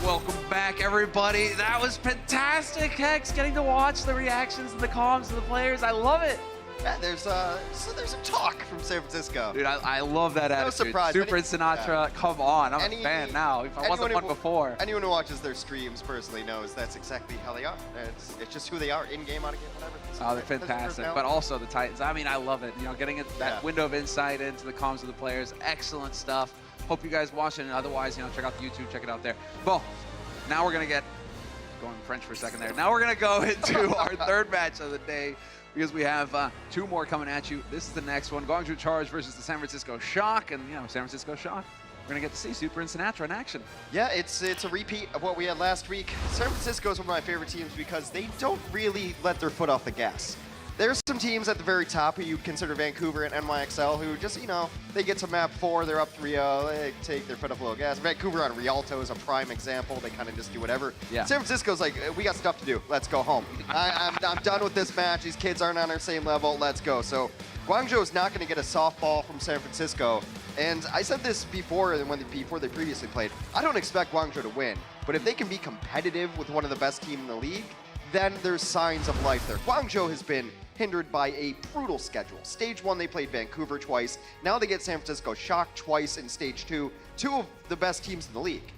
Welcome back, everybody. That was fantastic, Hex. Getting to watch the reactions and the comms of the players. I love it. Yeah, there's a talk from San Francisco. Dude, I love that attitude. surprise. Super and Sinatra, Yeah. come on. I'm a fan now. If I wasn't one before. Anyone who watches their streams personally knows that's exactly how they are. It's just who they are, in-game, out-of-game, whatever. Oh, they're fantastic. But also the Titans. I mean, I love it. You know, getting that window of insight into the comms of the players. Excellent stuff. Hope you guys watch it. And otherwise, you know, check out the YouTube. Check it out there. Well, now we're going to get going French for a second there. Now we're going to go into our third match of the day, because we have two more coming at you. This is the next one, Guangzhou Charge versus the San Francisco Shock. And, you know, San Francisco Shock, we're going to get to see Super and Sinatra in action. Yeah, it's a repeat of what we had last week. San Francisco is one of my favorite teams because they don't really let their foot off the gas. There's some teams at the very top who you consider Vancouver and NYXL who just, you know, they get to map 4, they're up 3-0, they take their foot off a little gas. Vancouver on Rialto is a prime example. They kind of just do whatever. Yeah. San Francisco's like, we got stuff to do. Let's go home. I'm done with this match. These kids aren't on our same level. Let's go. So Guangzhou is not going to get a softball from San Francisco. And I said this before they previously played. I don't expect Guangzhou to win. But if they can be competitive with one of the best teams in the league, then there's signs of life there. Guangzhou has been hindered by a brutal schedule. Stage 1, they played Vancouver twice. Now they get San Francisco Shock twice in Stage 2. Two of the best teams in the league.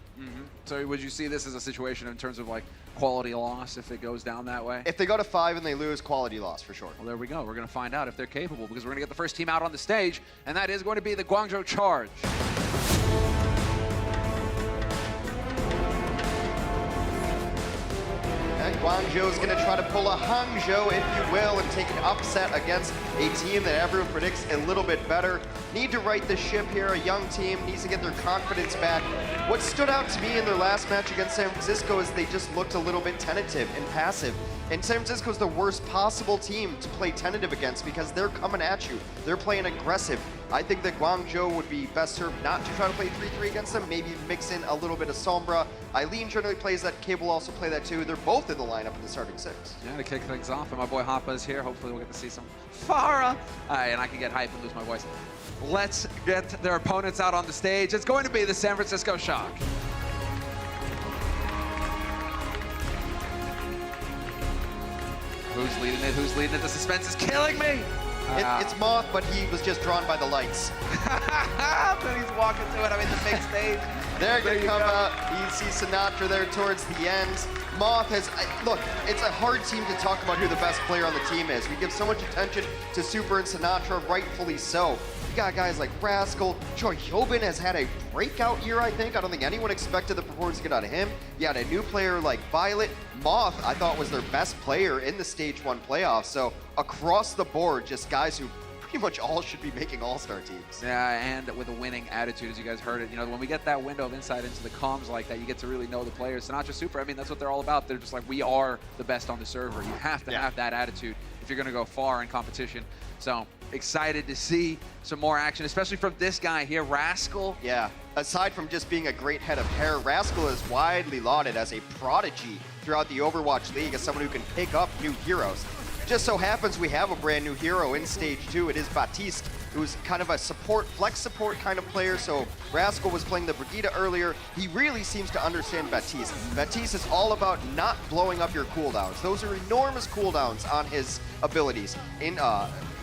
So would you see this as a situation in terms of like quality loss if it goes down that way? If they go to 5 and they lose, quality loss for sure. Well, there we go. We're going to find out if they're capable, because we're going to get the first team out on the stage, and that is going to be the Guangzhou Charge. Guangzhou's going to try to pull a Hangzhou, if you will, and take an upset against a team that everyone predicts a little bit better. Need to right the ship here. A young team needs to get their confidence back. What stood out to me in their last match against San Francisco is they just looked a little bit tentative and passive. And San Francisco's the worst possible team to play tentative against because they're coming at you. They're playing aggressive. I think that Guangzhou would be best served not to try to play 3-3 against them, maybe mix in a little bit of Sombra. Eileen generally plays that, Cable also play that too. They're both in the lineup in the starting 6. Yeah, to kick things off, and my boy Hoppa is here. Hopefully we'll get to see some Farah. And I can get hype and lose my voice. Let's get their opponents out on the stage. It's going to be the San Francisco Shock. Who's leading it? Who's leading it? The suspense is killing me. It's Moth, but he was just drawn by the lights. But he's walking to it. I mean, the big stage. They're going to come out. You see Sinatra there towards the end. Moth has, look, it's a hard team to talk about who the best player on the team is. We give so much attention to Super and Sinatra, rightfully so. You got guys like Rascal. Choi Hyobin has had a breakout year, I think. I don't think anyone expected the performance to get out of him. You had a new player like Violet. Moth, I thought, was their best player in the Stage 1 playoffs. So across the board, just guys who pretty much all should be making all-star teams. Yeah, and with a winning attitude, as you guys heard it. You know, when we get that window of insight into the comms like that, you get to really know the players. Sinatra Super, I mean, that's what they're all about. They're just like, we are the best on the server. You have to have that attitude if you're going to go far in competition. So excited to see some more action, especially from this guy here, Rascal. Yeah, aside from just being a great head of hair, Rascal is widely lauded as a prodigy throughout the Overwatch League, as someone who can pick up new heroes. Just so happens we have a brand new hero in Stage 2. It is Baptiste, who's kind of a support, flex support kind of player. So Rascal was playing the Brigitte earlier. He really seems to understand Baptiste. Baptiste is all about not blowing up your cooldowns. Those are enormous cooldowns on his abilities. In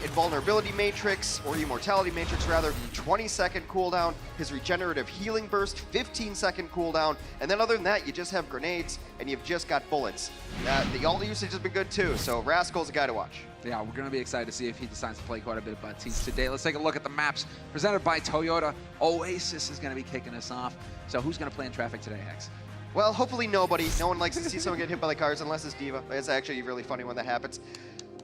Invulnerability Matrix, or Immortality Matrix rather, 20-second cooldown. His regenerative healing burst, 15-second cooldown. And then other than that, you just have grenades and you've just got bullets. The ult usage has been good too, so Rascal's a guy to watch. Yeah, we're going to be excited to see if he decides to play quite a bit of Baptiste today. Let's take a look at the maps presented by Toyota. Oasis is going to be kicking us off. So who's going to play in traffic today, Hex? Well, hopefully nobody. No one likes to see someone get hit by the cars unless it's D.Va. It's actually really funny when that happens.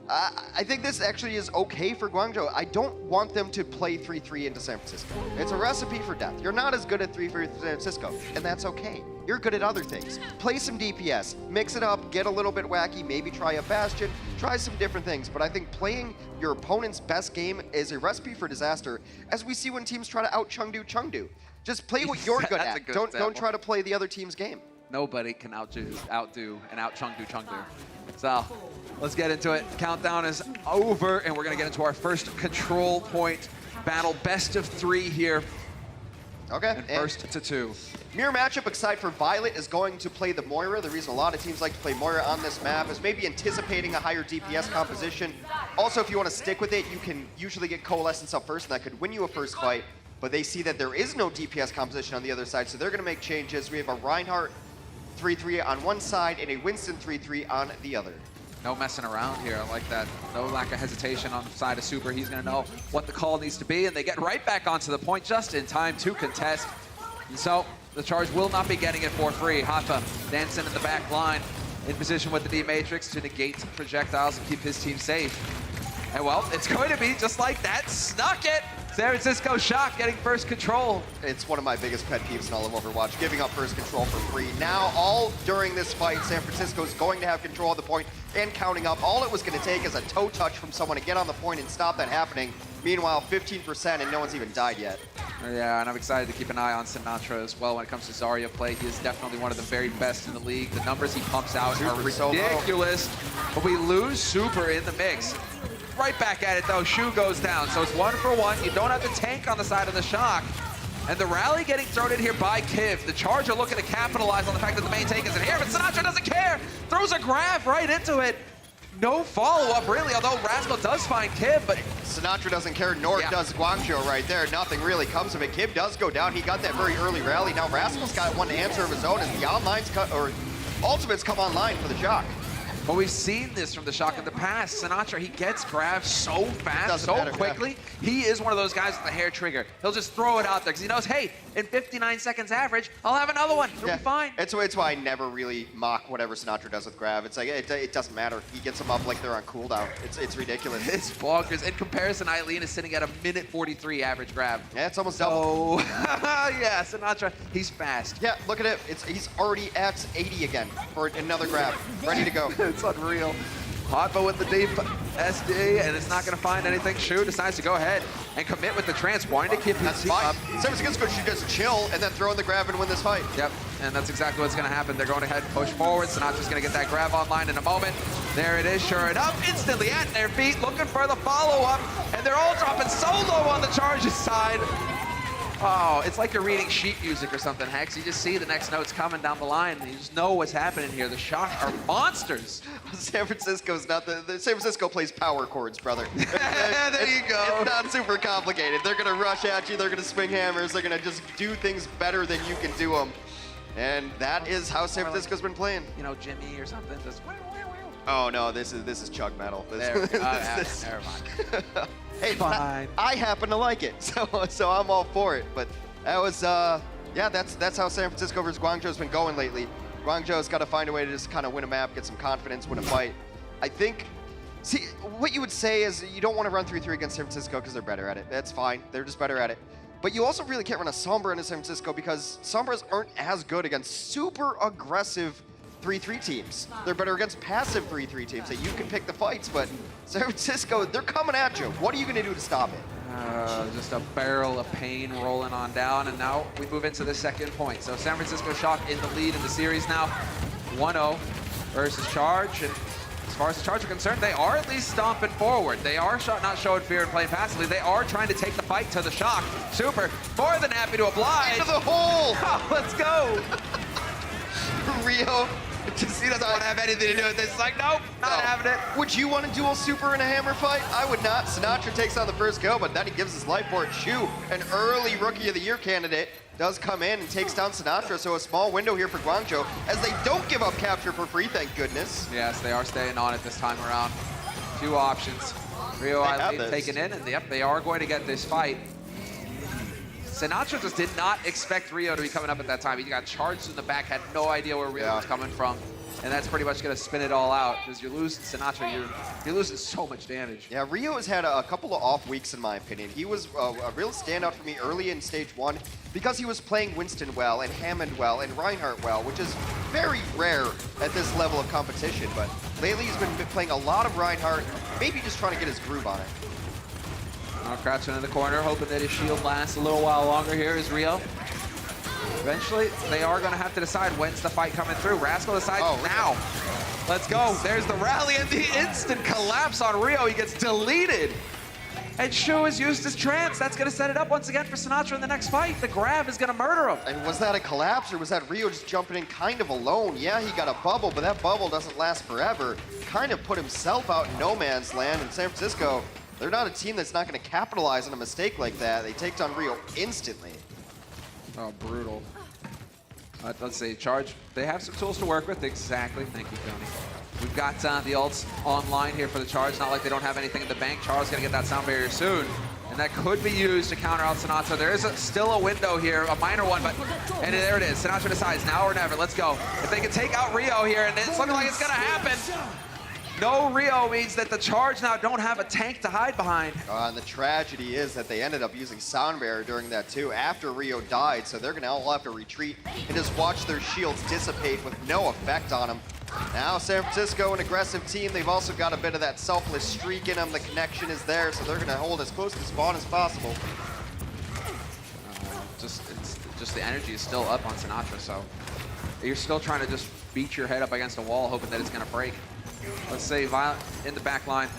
I think this actually is okay for Guangzhou. I don't want them to play 3-3 into San Francisco. It's a recipe for death. You're not as good at 3-3 San Francisco, and that's okay. You're good at other things. Play some DPS, mix it up, get a little bit wacky, maybe try a Bastion, try some different things. But I think playing your opponent's best game is a recipe for disaster, as we see when teams try to out Chengdu. Just play what you're good at. Don't try to play the other team's game. Nobody can outdo and out Chengdu. So let's get into it. Countdown is over, and we're going to get into our first control point battle. Best of 3 here. Okay. And first to 2. Mirror matchup aside for Violet is going to play the Moira. The reason a lot of teams like to play Moira on this map is maybe anticipating a higher DPS composition. Also, if you want to stick with it, you can usually get Coalescence up first, and that could win you a first fight. But they see that there is no DPS composition on the other side, so they're going to make changes. We have a Reinhardt 3-3 on one side and a Winston 3-3 on the other. No messing around here. I like that. No lack of hesitation on the side of Super. He's going to know what the call needs to be, and they get right back onto the point just in time to contest. And so the Charge will not be getting it for free. Hoppa dancing in the back line in position with the D-Matrix to negate projectiles and keep his team safe. And well, it's going to be just like that. Snuck it! San Francisco Shock getting first control. It's one of my biggest pet peeves in all of Overwatch, giving up first control for free. Now, all during this fight, San Francisco is going to have control of the point and counting up. All it was going to take is a toe touch from someone to get on the point and stop that happening. Meanwhile, 15% and no one's even died yet. Yeah, and I'm excited to keep an eye on Sinatra as well when it comes to Zarya play. He is definitely one of the very best in the league. The numbers he pumps out are ridiculous, but we lose Super in the mix. Right back at it though, Shu goes down, so it's 1 for 1. You don't have the tank on the side of the Shock. And the rally getting thrown in here by Kiv. The Charge are looking to capitalize on the fact that the main tank isn't here, but Sinatra doesn't care. Throws a grab right into it. No follow-up really, although Rascal does find Kiv, but Sinatra doesn't care, nor does Guangzhou right there. Nothing really comes of it. Kiv does go down. He got that very early rally. Now Rascal's got one answer of his own as the online's cut, or ultimates come online for the Shock. But we've seen this from the Shock in the past. Sinatra, he gets grabs so fast, so quickly. Yeah. He is one of those guys with the hair trigger. He'll just throw it out there because he knows, hey, in 59 seconds average, I'll have another one. It'll be fine. It's why I never really mock whatever Sinatra does with grab. It's like, it doesn't matter. He gets them up like they're on cooldown. It's ridiculous. It's bonkers. In comparison, Eileen is sitting at a minute 43 average grab. Yeah, it's almost double. Yeah, Sinatra, he's fast. Yeah, look at it. He's already at 80 again for another grab. Ready to go. It's unreal. Hotba with the deep SD, and it's not going to find anything. Shu decides to go ahead and commit with the trance, wanting to keep his team up. San Francisco should just chill and then throw in the grab and win this fight. Yep, and that's exactly what's going to happen. They're going ahead and push forward. Sinatra's going to get that grab online in a moment. There it is, sure enough, instantly at their feet, looking for the follow-up, and they're all dropping so low on the Charge's side. Oh, it's like you're reading sheet music or something, Hex. You just see the next notes coming down the line, and you just know what's happening here. The Shock are monsters. San Francisco's not the San Francisco plays power chords, brother. There you go. It's not super complicated. They're gonna rush at you. They're gonna swing hammers. They're gonna just do things better than you can do them, and that is how San Francisco's been playing. You know, Jimmy or something. Just. Oh no, this is chug metal. Never mind. Hey, I happen to like it, so I'm all for it. But that was, yeah, that's how San Francisco versus Guangzhou's been going lately. Guangzhou's got to find a way to just kind of win a map, get some confidence, win a fight. I think, see, what you would say is you don't want to run 3-3 against San Francisco because they're better at it. That's fine. They're just better at it. But you also really can't run a Sombra into San Francisco because Sombras aren't as good against super aggressive 3-3 teams. They're better against passive 3-3 teams that you can pick the fights, but San Francisco, they're coming at you. What are you going to do to stop it? Just a barrel of pain rolling on down, and now we move into the second point. So San Francisco Shock in the lead in the series now, 1-0 versus Charge, and as far as the Charge are concerned, they are at least stomping forward. They are not showing fear and playing passively. They are trying to take the fight to the Shock. Super, more than happy to oblige. Into the hole! Oh, let's go! Rio. He doesn't want to have anything to do with this. It's like, nope, not having it. Would you want to duel Super in a hammer fight? I would not. Sinatra takes on the first go, but then he gives his life for it. Shu, an early Rookie of the Year candidate, does come in and takes down Sinatra, so a small window here for Guangzhou, as they don't give up capture for free, thank goodness. Yes, they are staying on it this time around. 2 options. Rio Eileen taken in, and yep, they are going to get this fight. Sinatra just did not expect Rio to be coming up at that time. He got charged in the back, had no idea where Rio was coming from. And that's pretty much going to spin it all out. Because you're losing Sinatra, you're losing so much damage. Yeah, Rio has had a couple of off weeks, in my opinion. He was a real standout for me early in stage 1 because he was playing Winston well, and Hammond well, and Reinhardt well, which is very rare at this level of competition. But lately he's been playing a lot of Reinhardt, maybe just trying to get his groove on it. Crouching in the corner, hoping that his shield lasts a little while longer here is Rio. Eventually, they are going to have to decide when's the fight coming through. Rascal decides now. Let's go. There's the rally and the instant collapse on Rio. He gets deleted. And Shu has used his trance. That's going to set it up once again for Sinatraa in the next fight. The grab is going to murder him. And was that a collapse, or was that Rio just jumping in kind of alone? Yeah, he got a bubble, but that bubble doesn't last forever. Kind of put himself out in no man's land. In San Francisco, they're not a team that's not going to capitalize on a mistake like that. They take down Rio instantly. Oh, brutal. Let's see, Charge, they have some tools to work with. Exactly. Thank you, Tony. We've got the ults online here for the Charge. Not like they don't have anything in the bank. Charles going to get that sound barrier soon. And that could be used to counter out Sinatraa. There is still a window here, a minor one, but and there it is. Sinatraa decides now or never. Let's go. If they can take out Rio here, and it's looking like it's going to happen. No Rio means that the Charge now don't have a tank to hide behind. And the tragedy is that they ended up using sound barrier during that too, after Rio died, so they're gonna all have to retreat and just watch their shields dissipate with no effect on them. Now San Francisco, an aggressive team, they've also got a bit of that selfless streak in them. The connection is there, so they're gonna hold as close to spawn as possible. Just the energy is still up on Sinatraa, so you're still trying to just beat your head up against a wall, hoping that it's gonna break. Let's say Violent in the back line.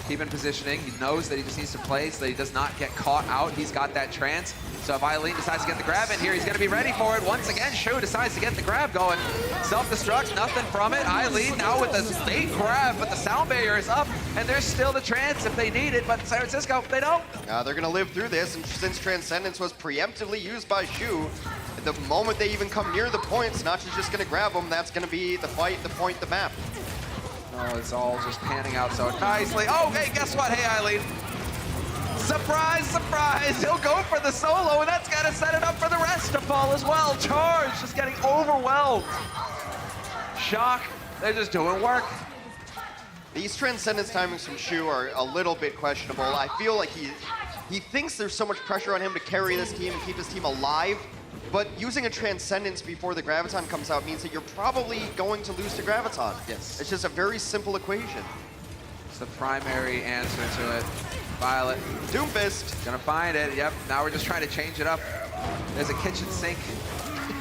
Keep in positioning. He knows that he just needs to play so that he does not get caught out. He's got that trance. So if Eileen decides to get the grab in here, he's going to be ready for it. Once again, Shu decides to get the grab going. Self-destruct, nothing from it. Eileen now with the late grab, but the sound barrier is up, and there's still the trance if they need it, but San Francisco, they don't. They're going to live through this, and since Transcendence was preemptively used by Shu, the moment they even come near the point, Sinatra's just going to grab them. That's going to be the fight, the point, the map. Oh, it's all just panning out so nicely. Oh, hey, guess what? Hey, Eileen. Surprise, surprise. He'll go for the solo, and that's got to set it up for the rest to fall as well. Charge just getting overwhelmed. Shock. They're just doing work. These Transcendence timings from Shu are a little bit questionable. I feel like he thinks there's so much pressure on him to carry this team and keep his team alive. But using a Transcendence before the Graviton comes out means that you're probably going to lose to Graviton. Yes. It's just a very simple equation. It's the primary answer to it. Violet. Doomfist. Gonna find it. Yep. Now we're just trying to change it up. There's a kitchen sink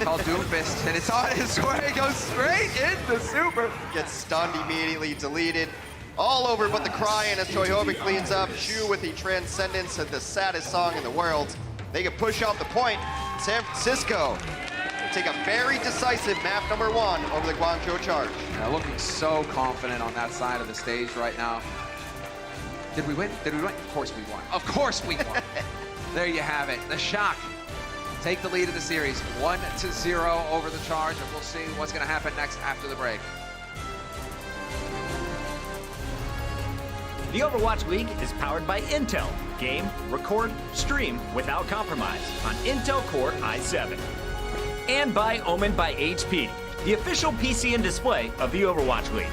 called Doomfist, and it's on his way. Goes straight into Super. Gets stunned immediately, deleted. All over but the crying as Choihovic cleans up. Shu with the Transcendence and the saddest song in the world. They can push out the point. San Francisco take a very decisive map number 1 over the Guangzhou Charge. Yeah, looking so confident on that side of the stage right now. Did we win? Did we win? Of course we won. Of course we won. There you have it. The Shock take the lead in the series, 1-0 over the Charge, and we'll see what's going to happen next after the break. The Overwatch League is powered by Intel. Game, record, stream without compromise on Intel Core i7. And by Omen by HP, the official PC and display of the Overwatch League.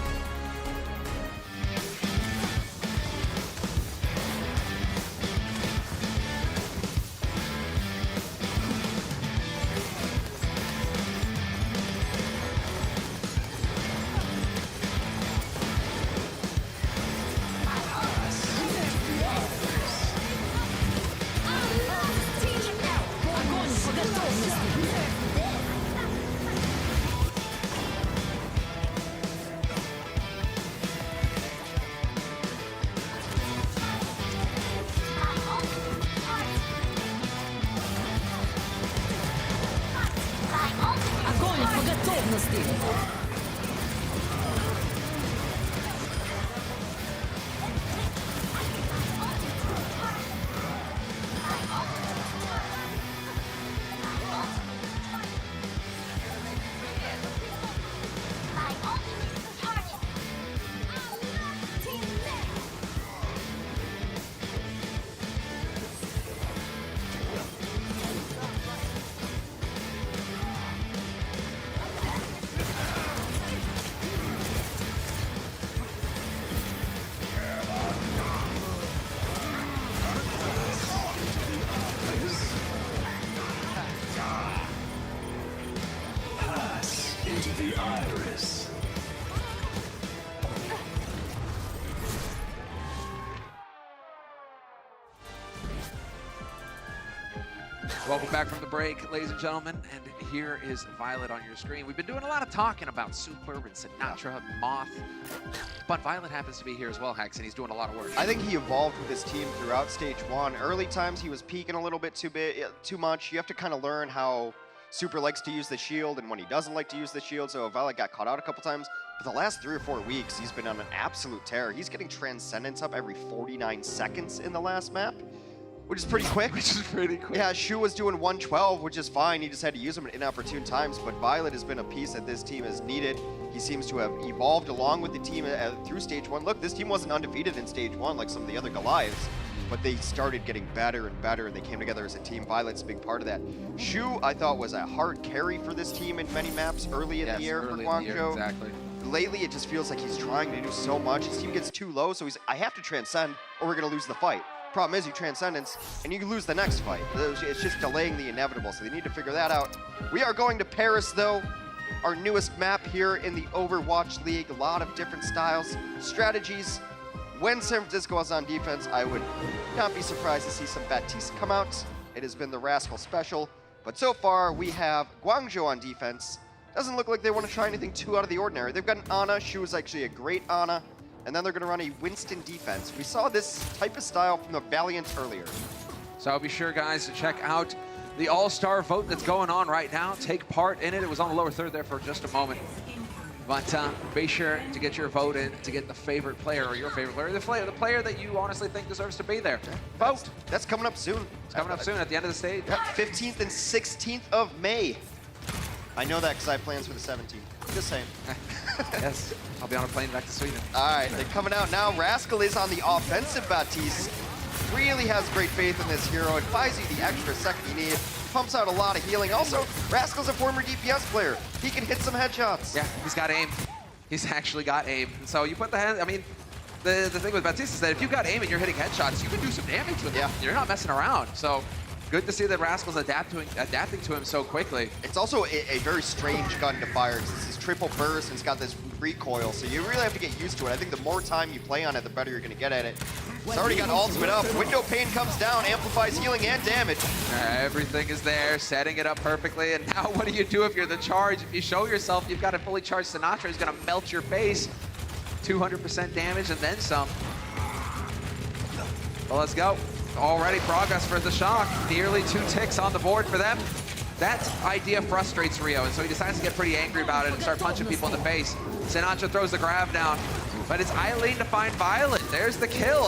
Welcome back from the break, ladies and gentlemen, and here is Violet on your screen. We've been doing a lot of talking about Super and Sinatra, Moth, but Violet happens to be here as well, Hex, and he's doing a lot of work. I think he evolved with his team throughout stage 1. Early times he was peaking a little bit too much. You have to kind of learn how Super likes to use the shield and when he doesn't like to use the shield, so Violet got caught out a couple times. But the last 3 or 4 weeks, he's been on an absolute tear. He's getting Transcendence up every 49 seconds in the last map, which is pretty quick. Which is pretty quick. Yeah, Shu was doing 112, which is fine. He just had to use them at inopportune times, but Violet has been a piece that this team has needed. He seems to have evolved along with the team through stage 1. Look, this team wasn't undefeated in stage 1 like some of the other Goliaths, but they started getting better and better, and they came together as a team. Violet's a big part of that. Shu, I thought, was a hard carry for this team in many maps early in the year for Guangzhou. Exactly. Lately, it just feels like he's trying to do so much. His team gets too low, so he's, I have to transcend or we're going to lose the fight. Problem is, you transcendence and you lose the next fight. It's just delaying the inevitable, so they need to figure that out. We are going to Paris, though, our newest map here in the Overwatch League. A lot of different styles, strategies. When San Francisco is on defense, I would not be surprised to see some Baptiste come out. It has been the Rascal special, but so far we have Guangzhou on defense. Doesn't look like they want to try anything too out of the ordinary. They've got an Ana. Shu is actually a great Ana. And then they're going to run a Winston defense. We saw this type of style from the Valiant earlier. So be sure, guys, to check out the All-Star vote that's going on right now. Take part in it. It was on the lower third there for just a moment. But be sure to get your vote in to get the favorite player or your favorite player, the player that you honestly think deserves to be there. Vote. That's coming up soon. It's coming up soon at the end of the stage. Yep, 15th and 16th of May. I know that because I have plans for the 17th. Just saying. Yes, I'll be on a plane back to Sweden. All right, they're coming out now. Rascal is on the offensive Baptiste. Really has great faith in this hero. It buys you the extra second you need. Pumps out a lot of healing. Also, Rascal's a former DPS player. He can hit some headshots. Yeah, he's got aim. He's actually got aim. And so you put the hand, I mean, the thing with Baptiste is that if you've got aim and you're hitting headshots, you can do some damage with him. Yeah. You're not messing around. So good to see that Rascal's adapting to him so quickly. It's also a very strange gun to fire because this is triple burst and it's got this recoil, so you really have to get used to it. I think the more time you play on it, the better you're going to get at it. It's already got ultimate up. Window pane comes down, amplifies healing and damage. Everything is there, setting it up perfectly. And now what do you do if you're the charge? If you show yourself, you've got a fully charged Sinatra. He's going to melt your face. 200% damage and then some. Well, let's go. Already progress for the Shock. Nearly 2 ticks on the board for them. That idea frustrates Rio, and so he decides to get pretty angry about it and start punching people in the face. Sinatra throws the grab down, but it's Eileen to find Violet. There's the kill.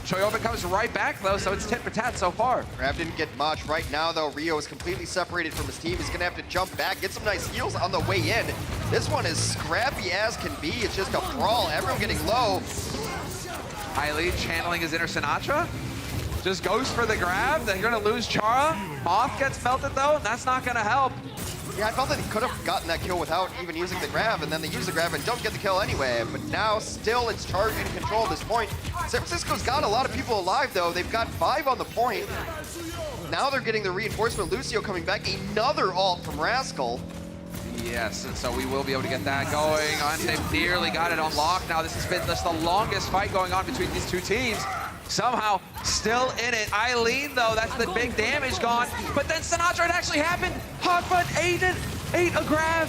Choyoba comes right back, though, so it's tit for tat so far. Grab didn't get much. Right now, though, Rio is completely separated from his team. He's going to have to jump back, get some nice heals on the way in. This one is scrappy as can be. It's just a brawl. Everyone getting low. Eileen channeling his inner Sinatra. Just goes for the grab. They're going to lose Chara. Moth gets melted, though, and that's not going to help. Yeah, I felt that he could have gotten that kill without even using the grab, and then they use the grab and don't get the kill anyway. But now, still, it's charged in control at this point. San Francisco's got a lot of people alive, though. They've got 5 on the point. Now they're getting the reinforcement. Lucio coming back. Another ult from Rascal. Yes, and so we will be able to get that going. And they've nearly got it on lock. Now, this has been just the longest fight going on between these two teams. Somehow still in it. Eileen, though, that's the big damage gone. But then Sinatra, it actually happened. Hotfoot ate a grab.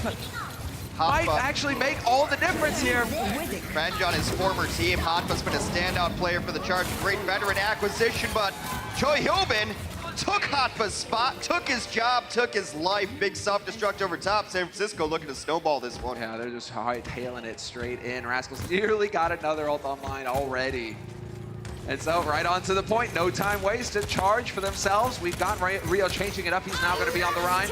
Might actually make all the difference here. Revenge on his former team. Hotfoot's been a standout player for the Charge. Great veteran acquisition, but Choi Hyobin took Hotfoot's spot, took his job, took his life. Big self-destruct over top. San Francisco looking to snowball this one. Yeah, they're just hightailing it straight in. Rascals nearly got another ult online already. And so right on to the point, no time wasted, charge for themselves. We've got Rio changing it up. He's now going to be on the Rhine.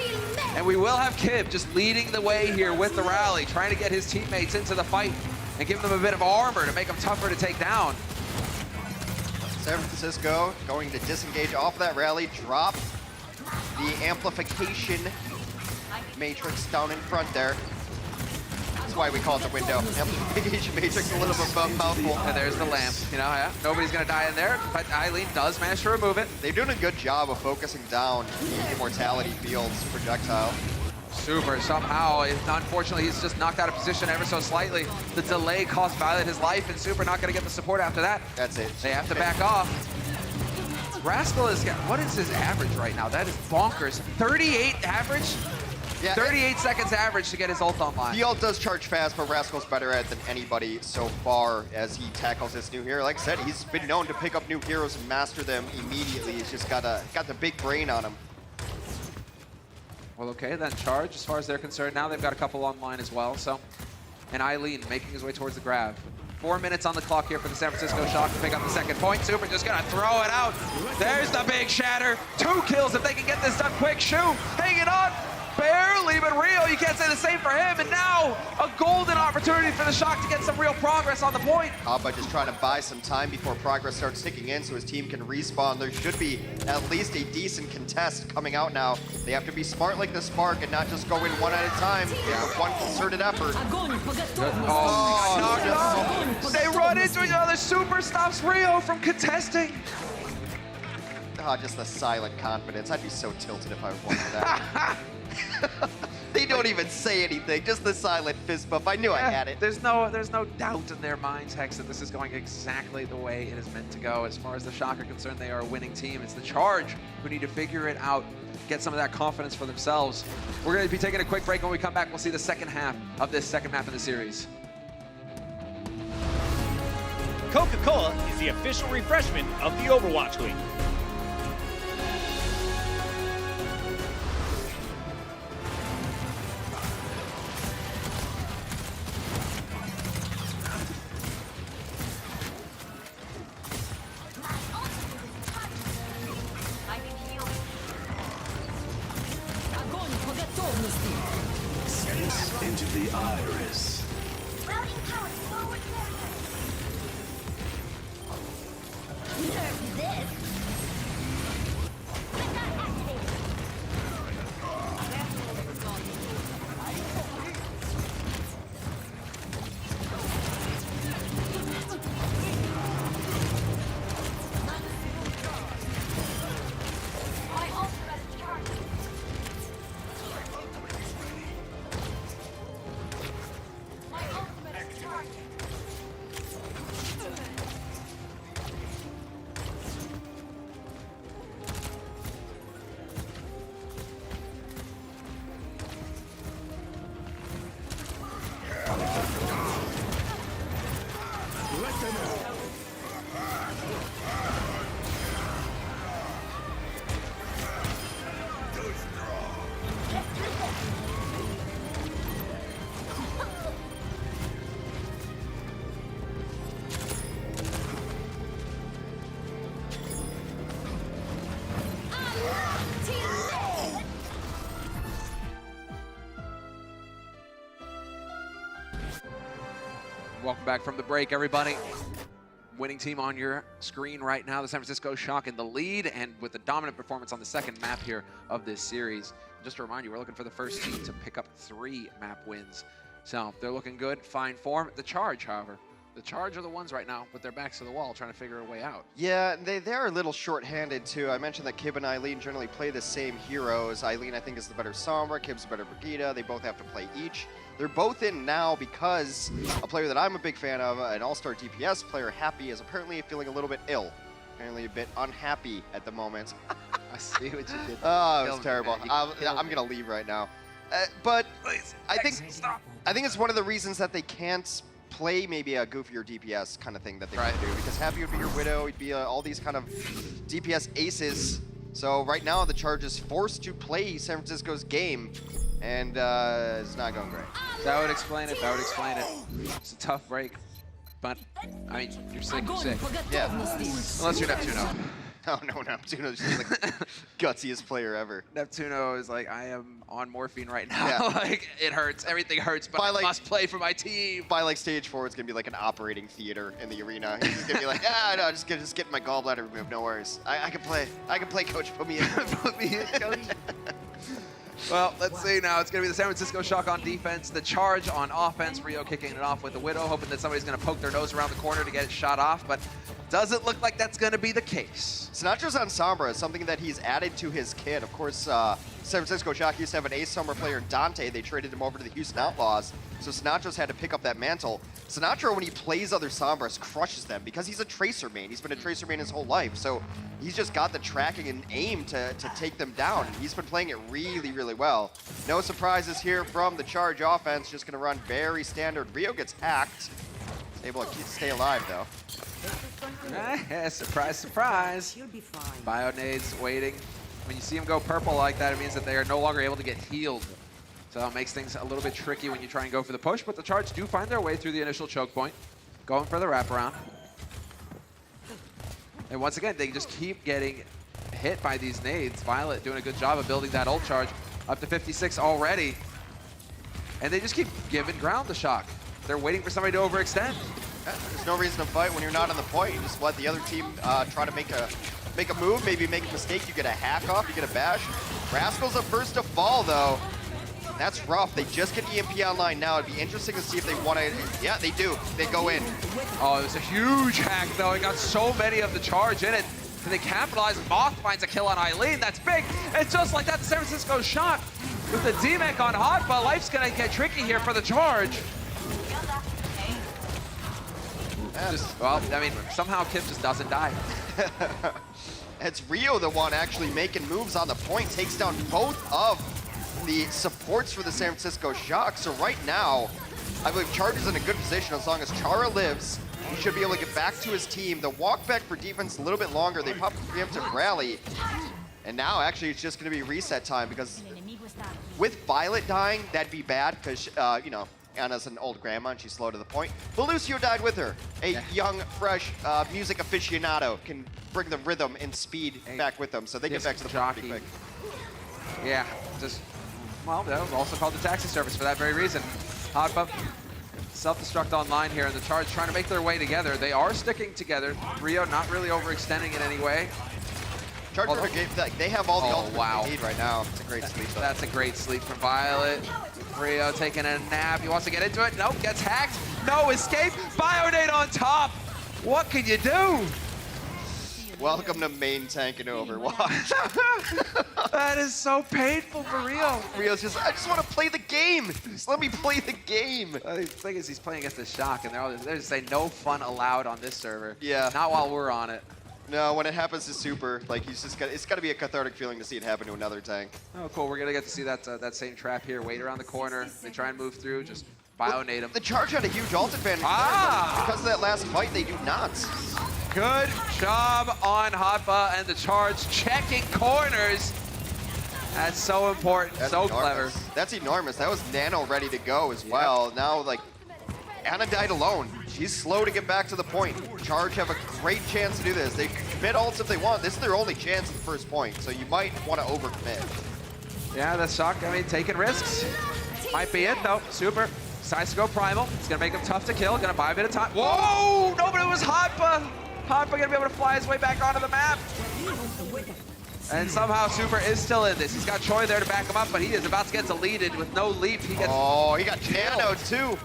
And we will have Kib just leading the way here with the rally, trying to get his teammates into the fight and give them a bit of armor to make them tougher to take down. San Francisco going to disengage off of that rally, drop the amplification matrix down in front there. That's why we call it the window. Amplification matrix, a little bit of a mouthful. And there's the lamp, you know, yeah. Nobody's gonna die in there, but Eileen does manage to remove it. They're doing a good job of focusing down the Immortality Field's projectile. Super, somehow, unfortunately, he's just knocked out of position ever so slightly. The delay cost Violet his life, and Super not gonna get the support after that. That's it. They have to back off. Rascal is, what is his average right now? That is bonkers. 38 average? Yeah, 38 seconds average to get his ult online. The ult does charge fast, but Rascal's better at it than anybody so far as he tackles this new hero. Like I said, he's been known to pick up new heroes and master them immediately. He's just got the big brain on him. Well, okay, then Charge, as far as they're concerned, now they've got a couple online as well, so. And Eileen making his way towards the grab. 4 minutes on the clock here for the San Francisco Shock to pick up the second point. Super just gonna throw it out. There's the big shatter. 2 kills if they can get this done quick. Shu hanging on. Barely, but Rio, you can't say the same for him. And now a golden opportunity for the Shock to get some real progress on the point. Abba just trying to buy some time before progress starts ticking in so his team can respawn. There should be at least a decent contest coming out now. They have to be smart like the Spark and not just go in one at a time. Yeah, one concerted effort. Oh, no. They run into each other. Super stops Rio from contesting. Oh, just the silent confidence. I'd be so tilted if I won that. They don't even say anything, just the silent fist bump. I knew I had it. There's no doubt in their minds, Hex, that this is going exactly the way it is meant to go. As far as the Shock are concerned, they are a winning team. It's the Charge who need to figure it out, get some of that confidence for themselves. We're going to be taking a quick break. When we come back, we'll see the second half of this second map in the series. Coca-Cola is the official refreshment of the Overwatch League. Into the iris. Routing powers forward barrier. Nerf this. Get that activated. My ultimate is charged. My ultimate is charged. Welcome back from the break, everybody. Winning team on your screen right now, the San Francisco Shock in the lead and with the dominant performance on the second map here of this series. Just to remind you, we're looking for the first team to pick up 3 map wins. So they're looking good, fine form. The Charge, however, the Charge are the ones right now with their backs to the wall trying to figure a way out. Yeah, they're a little short-handed too. I mentioned that Kib and Eileen generally play the same heroes. Eileen, I think, is the better Sombra, Kib's the better Brigitte. They both have to play each. They're both in now because a player that I'm a big fan of, an all-star DPS player, Happy, is apparently feeling a little bit ill. Apparently a bit unhappy at the moment. I see what you did. Oh, it was terrible. I'm going to leave right now. But Please, I think stop. it's one of the reasons that they can't play maybe a goofier DPS kind of thing that they want to do, because Happy would be your Widow, he'd be all these kind of DPS aces. So right now the Charge is forced to play San Francisco's game, and it's not going great. That would explain it. That would explain it. It's a tough break, but I mean, you're sick. You're sick. Yeah. Unless you're Neptuno. Oh no, Neptuno's just like gutsiest player ever. Neptuno is like, I am on morphine right now. Yeah. Like, it hurts. Everything hurts, but I must play for my team. By like stage 4, it's gonna be like an operating theater in the arena. He's just gonna be like, ah, no, just get my gallbladder removed. No worries. I can play. I can play, coach. Put me in. Put me in, coach. Well, let's see now. It's going to be the San Francisco Shock on defense, the Charge on offense. Rio kicking it off with the Widow, hoping that somebody's going to poke their nose around the corner to get it shot off. But doesn't look like that's going to be the case. Sinatra's on Sombra is something that he's added to his kit. Of course, San Francisco Shock used to have an ace Sombra player in Dante. They traded him over to the Houston Outlaws, so Sinatra's had to pick up that mantle. Sinatra, when he plays other Sombras, crushes them because he's a Tracer main. He's been a Tracer main his whole life, so he's just got the tracking and aim to take them down. He's been playing it really, really well. No surprises here from the Charge offense, just going to run very standard. Rio gets hacked. Able to stay alive, though. Surprise, surprise. You'll be fine. Bionades waiting. When you see him go purple like that, it means that they are no longer able to get healed. So it makes things a little bit tricky when you try and go for the push, but the Charge do find their way through the initial choke point, going for the wraparound. And once again, they just keep getting hit by these nades. Violet doing a good job of building that ult charge up to 56 already. And they just keep giving ground to Shock. They're waiting for somebody to overextend. There's no reason to fight when you're not on the point. You just let the other team try to make a move, maybe make a mistake. You get a hack off, you get a bash. Rascal's the first to fall, though. That's rough. They just get EMP online now. It'd be interesting to see if they want to. Yeah, they do. They go in. Oh, it was a huge hack, though. It got so many of the Charge in it. Can they capitalize? Moth finds a kill on Eileen. That's big. And just like that, the San Francisco Shock with the D-Mech on Hotba. Life's going to get tricky here for the Charge. Well, I mean, somehow Kip just doesn't die. It's Rio the one actually making moves on the point. Takes down both of the supports for the San Francisco Shock. So right now, I believe Charge is in a good position. As long as Chara lives, he should be able to get back to his team. The walk back for defense a little bit longer. They pop a preemptive rally. And now, actually, it's just going to be reset time because with Violet dying, that'd be bad because, you know, Anna's an old grandma and she's slow to the point. But Lucio died with her. A young, fresh music aficionado can bring the rhythm and speed back with them. So they get back to the point pretty quick. Yeah, just, well, that was also called the taxi service for that very reason. Hotba, self-destruct online here, and the Charge trying to make their way together. They are sticking together. Rio not really overextending in any way. Charge they have all the ultimates they need right now. It's a great sleep, though. That's a great sleep from Violet. Rio taking a nap. He wants to get into it. Nope, gets hacked. No escape. Bionade on top. What can you do? Welcome to main tank in Overwatch. That is so painful for Rio. Rio's just, I just want to play the game. Just let me play the game. The thing is, he's playing against the Shock, and they're just saying no fun allowed on this server. Yeah. Not while we're on it. No, when it happens to Super, like he's just it's got to be a cathartic feeling to see it happen to another tank. Oh, cool. We're gonna get to see that that same trap here. Wait around the corner. They try and move through. Just bionade him. The Charge had a huge ult advantage there, because of that last fight. They do not. Good job on Hotba and the Charge checking corners. That's so important. That's so enormous. Clever. That's enormous. That was Nano ready to go as well. Now, like, Anna died alone. She's slow to get back to the point. Charge have a great chance to do this. They can commit ults if they want. This is their only chance at the first point, so you might want to overcommit. Yeah, the Shock, I mean, taking risks. Might be it, though. Super. Decides to go primal. It's going to make him tough to kill. Going to buy a bit of time. Whoa! No, but it was Hotba. Hotba going to be able to fly his way back onto the map. And somehow Super is still in this. He's got Choi there to back him up, but he is about to get deleted with no leap. He gets he got Nano, too.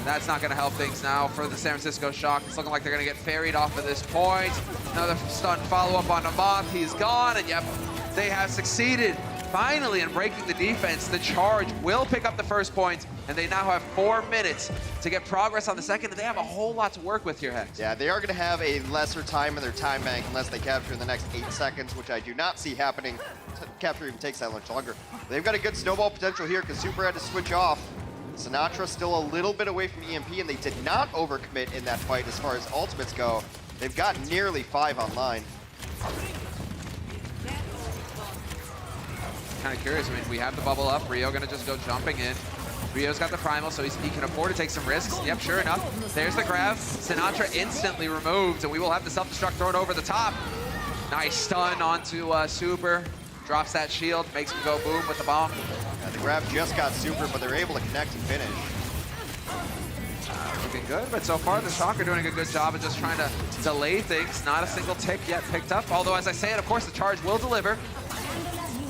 That's not going to help things now for the San Francisco Shock. It's looking like they're going to get ferried off at this point. Another stun follow-up on the Moth. He's gone, and yep, they have succeeded finally in breaking the defense. The Charge will pick up the first point, and they now have 4 minutes to get progress on the second, and they have a whole lot to work with here, Hex. Yeah, they are going to have a lesser time in their time bank unless they capture in the next 8 seconds, which I do not see happening. Capture even takes that much longer. They've got a good snowball potential here because Super had to switch off. Sinatra still a little bit away from EMP, and they did not overcommit in that fight as far as ultimates go. They've got nearly 5 online. Kind of curious. I mean, we have the bubble up. Rio going to just go jumping in. Rio's got the primal, so he can afford to take some risks. Yep, sure enough. There's the grab. Sinatra instantly removed, and we will have the self-destruct thrown over the top. Nice stun onto Super. Drops that shield, makes him go boom with the bomb. Yeah, the grab just got Super, but they're able to connect and finish. Looking good, but so far the Shock are doing a good job of just trying to delay things. Not a single tick yet picked up, although as I say it, of course the Charge will deliver.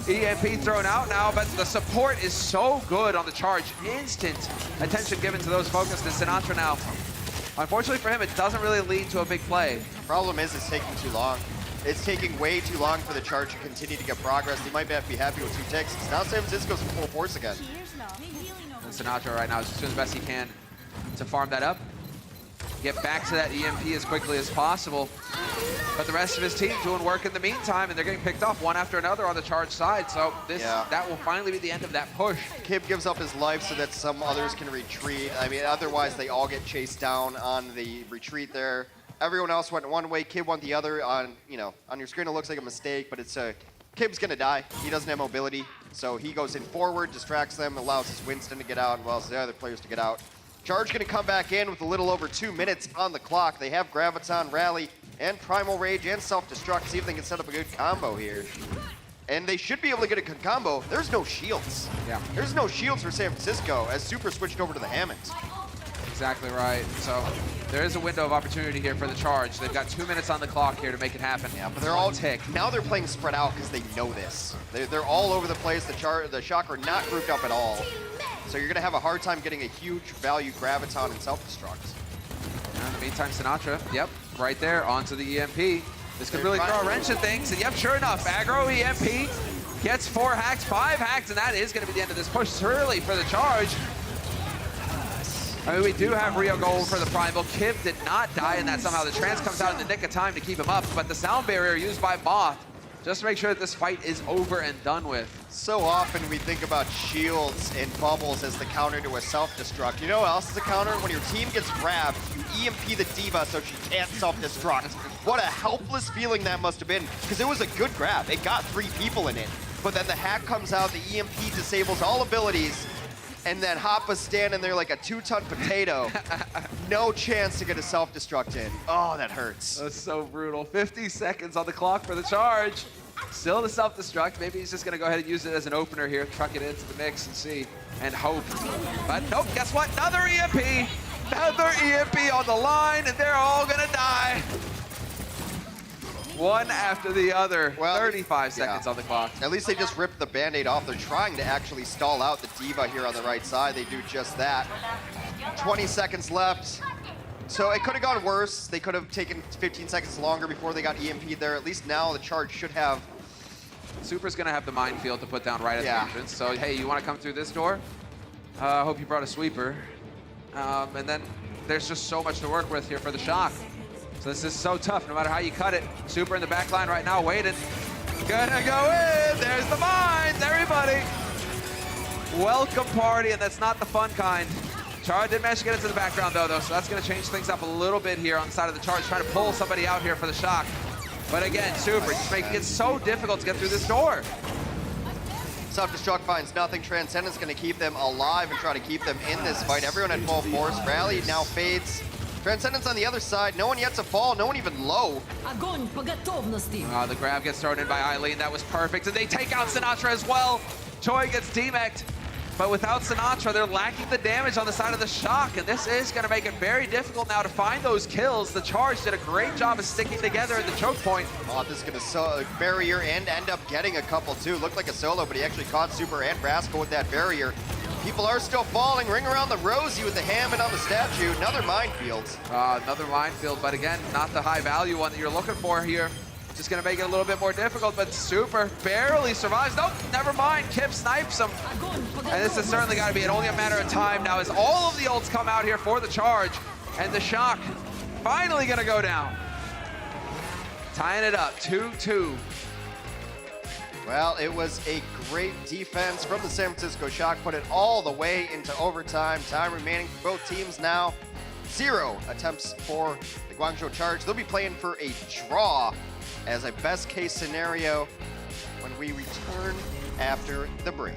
EMP thrown out now, but the support is so good on the Charge. Instant attention given to those focused, and Sinatra now Unfortunately for him, it doesn't really lead to a big play. Problem is, it's taking too long. It's taking way too long for the charge to continue to get progress. They might be happy with 2 ticks. Now San Francisco's in full force again. And Sinatra right now is just doing the best he can to farm that up. Get back to that EMP as quickly as possible. But the rest of his team doing work in the meantime, and they're getting picked off one after another on the charge side. So that will finally be the end of that push. Kib gives up his life so that some others can retreat. I mean, otherwise they all get chased down on the retreat there. Everyone else went one way, Kib went the other. On your screen it looks like a mistake, but it's Kib's gonna die. He doesn't have mobility, so he goes in forward, distracts them, allows his Winston to get out, and allows the other players to get out. Charge gonna come back in with a little over 2 minutes on the clock. They have Graviton, Rally, and Primal Rage, and Self-Destruct. See if they can set up a good combo here. And they should be able to get a good combo. There's no shields. Yeah. There's no shields for San Francisco as Super switched over to the Hammond. Exactly right. So there is a window of opportunity here for the charge. They've got 2 minutes on the clock here to make it happen. Yeah, but they're all now they're playing spread out because they know this. They're all over the place. The Shock are not grouped up at all. So you're gonna have a hard time getting a huge value Graviton and Self-Destruct. In the meantime, Sinatra, yep, right there onto the EMP. This could really throw a wrench in things. And yep, sure enough, aggro EMP gets 4 hacks, 5 hacks, and that is gonna be the end of this push. It's early for the charge. I mean, we do have Rio going for the Primal. Kib did not die in that somehow. The trance comes out in the nick of time to keep him up, but the sound barrier used by Moth just to make sure that this fight is over and done with. So often we think about shields and bubbles as the counter to a self-destruct. You know what else is a counter? When your team gets grabbed, you EMP the D.Va so she can't self-destruct. What a helpless feeling that must have been, because it was a good grab. It got 3 people in it. But then the hack comes out, the EMP disables all abilities, and then Hoppa's standing there like a 2-ton potato. No chance to get a self-destruct in. Oh, that hurts. That's so brutal. 50 seconds on the clock for the charge. Still the self-destruct. Maybe he's just gonna go ahead and use it as an opener here, truck it into the mix and see, and hope. But nope, guess what? Another EMP! Another EMP on the line, and they're all gonna die. One after the other. Well, 35 seconds on the clock. At least they just ripped the Band-Aid off. They're trying to actually stall out the D.Va here on the right side. They do just that. 20 seconds left. So it could have gone worse. They could have taken 15 seconds longer before they got EMP'd there. At least now the charge should have. Super's gonna have the minefield to put down right at the entrance. So hey, you wanna come through this door? I hope you brought a sweeper. And then there's just so much to work with here for the Shock. So this is so tough, no matter how you cut it. Super in the back line right now, waiting. Gonna go in, there's the mines, everybody. Welcome party, and that's not the fun kind. Charge did manage to get into the background though, so that's gonna change things up a little bit here on the side of the charge, trying to pull somebody out here for the Shock. But again, Super just making it so difficult to get through this door. Self-destruct finds nothing. Transcendence gonna keep them alive and try to keep them in this fight. Everyone at full force. Rally now fades. Transcendence on the other side. No one yet to fall. No one even low. The grab gets thrown in by Eileen. That was perfect. And they take out Sinatra as well. Choi gets demec'd. But without Sinatra, they're lacking the damage on the side of the Shock. And this is going to make it very difficult now to find those kills. The charge did a great job of sticking together at the choke point. Oh, this is going to barrier and end up getting a couple too. Looked like a solo, but he actually caught Super and Brasco with that barrier. People are still falling. Ring around the Rosie with the Hammond on the statue. Another minefield. Another minefield, but again, not the high value one that you're looking for here. Just gonna make it a little bit more difficult, but Super barely survives. Nope, never mind. Kip snipes him. And this has certainly gotta be only a matter of time now as all of the ults come out here for the charge. And the Shock finally gonna go down. Tying it up, 2-2. Well, it was a great defense from the San Francisco Shock. Put it all the way into overtime. Time remaining for both teams now. 0 attempts for the Guangzhou Charge. They'll be playing for a draw as a best case scenario when we return after the break.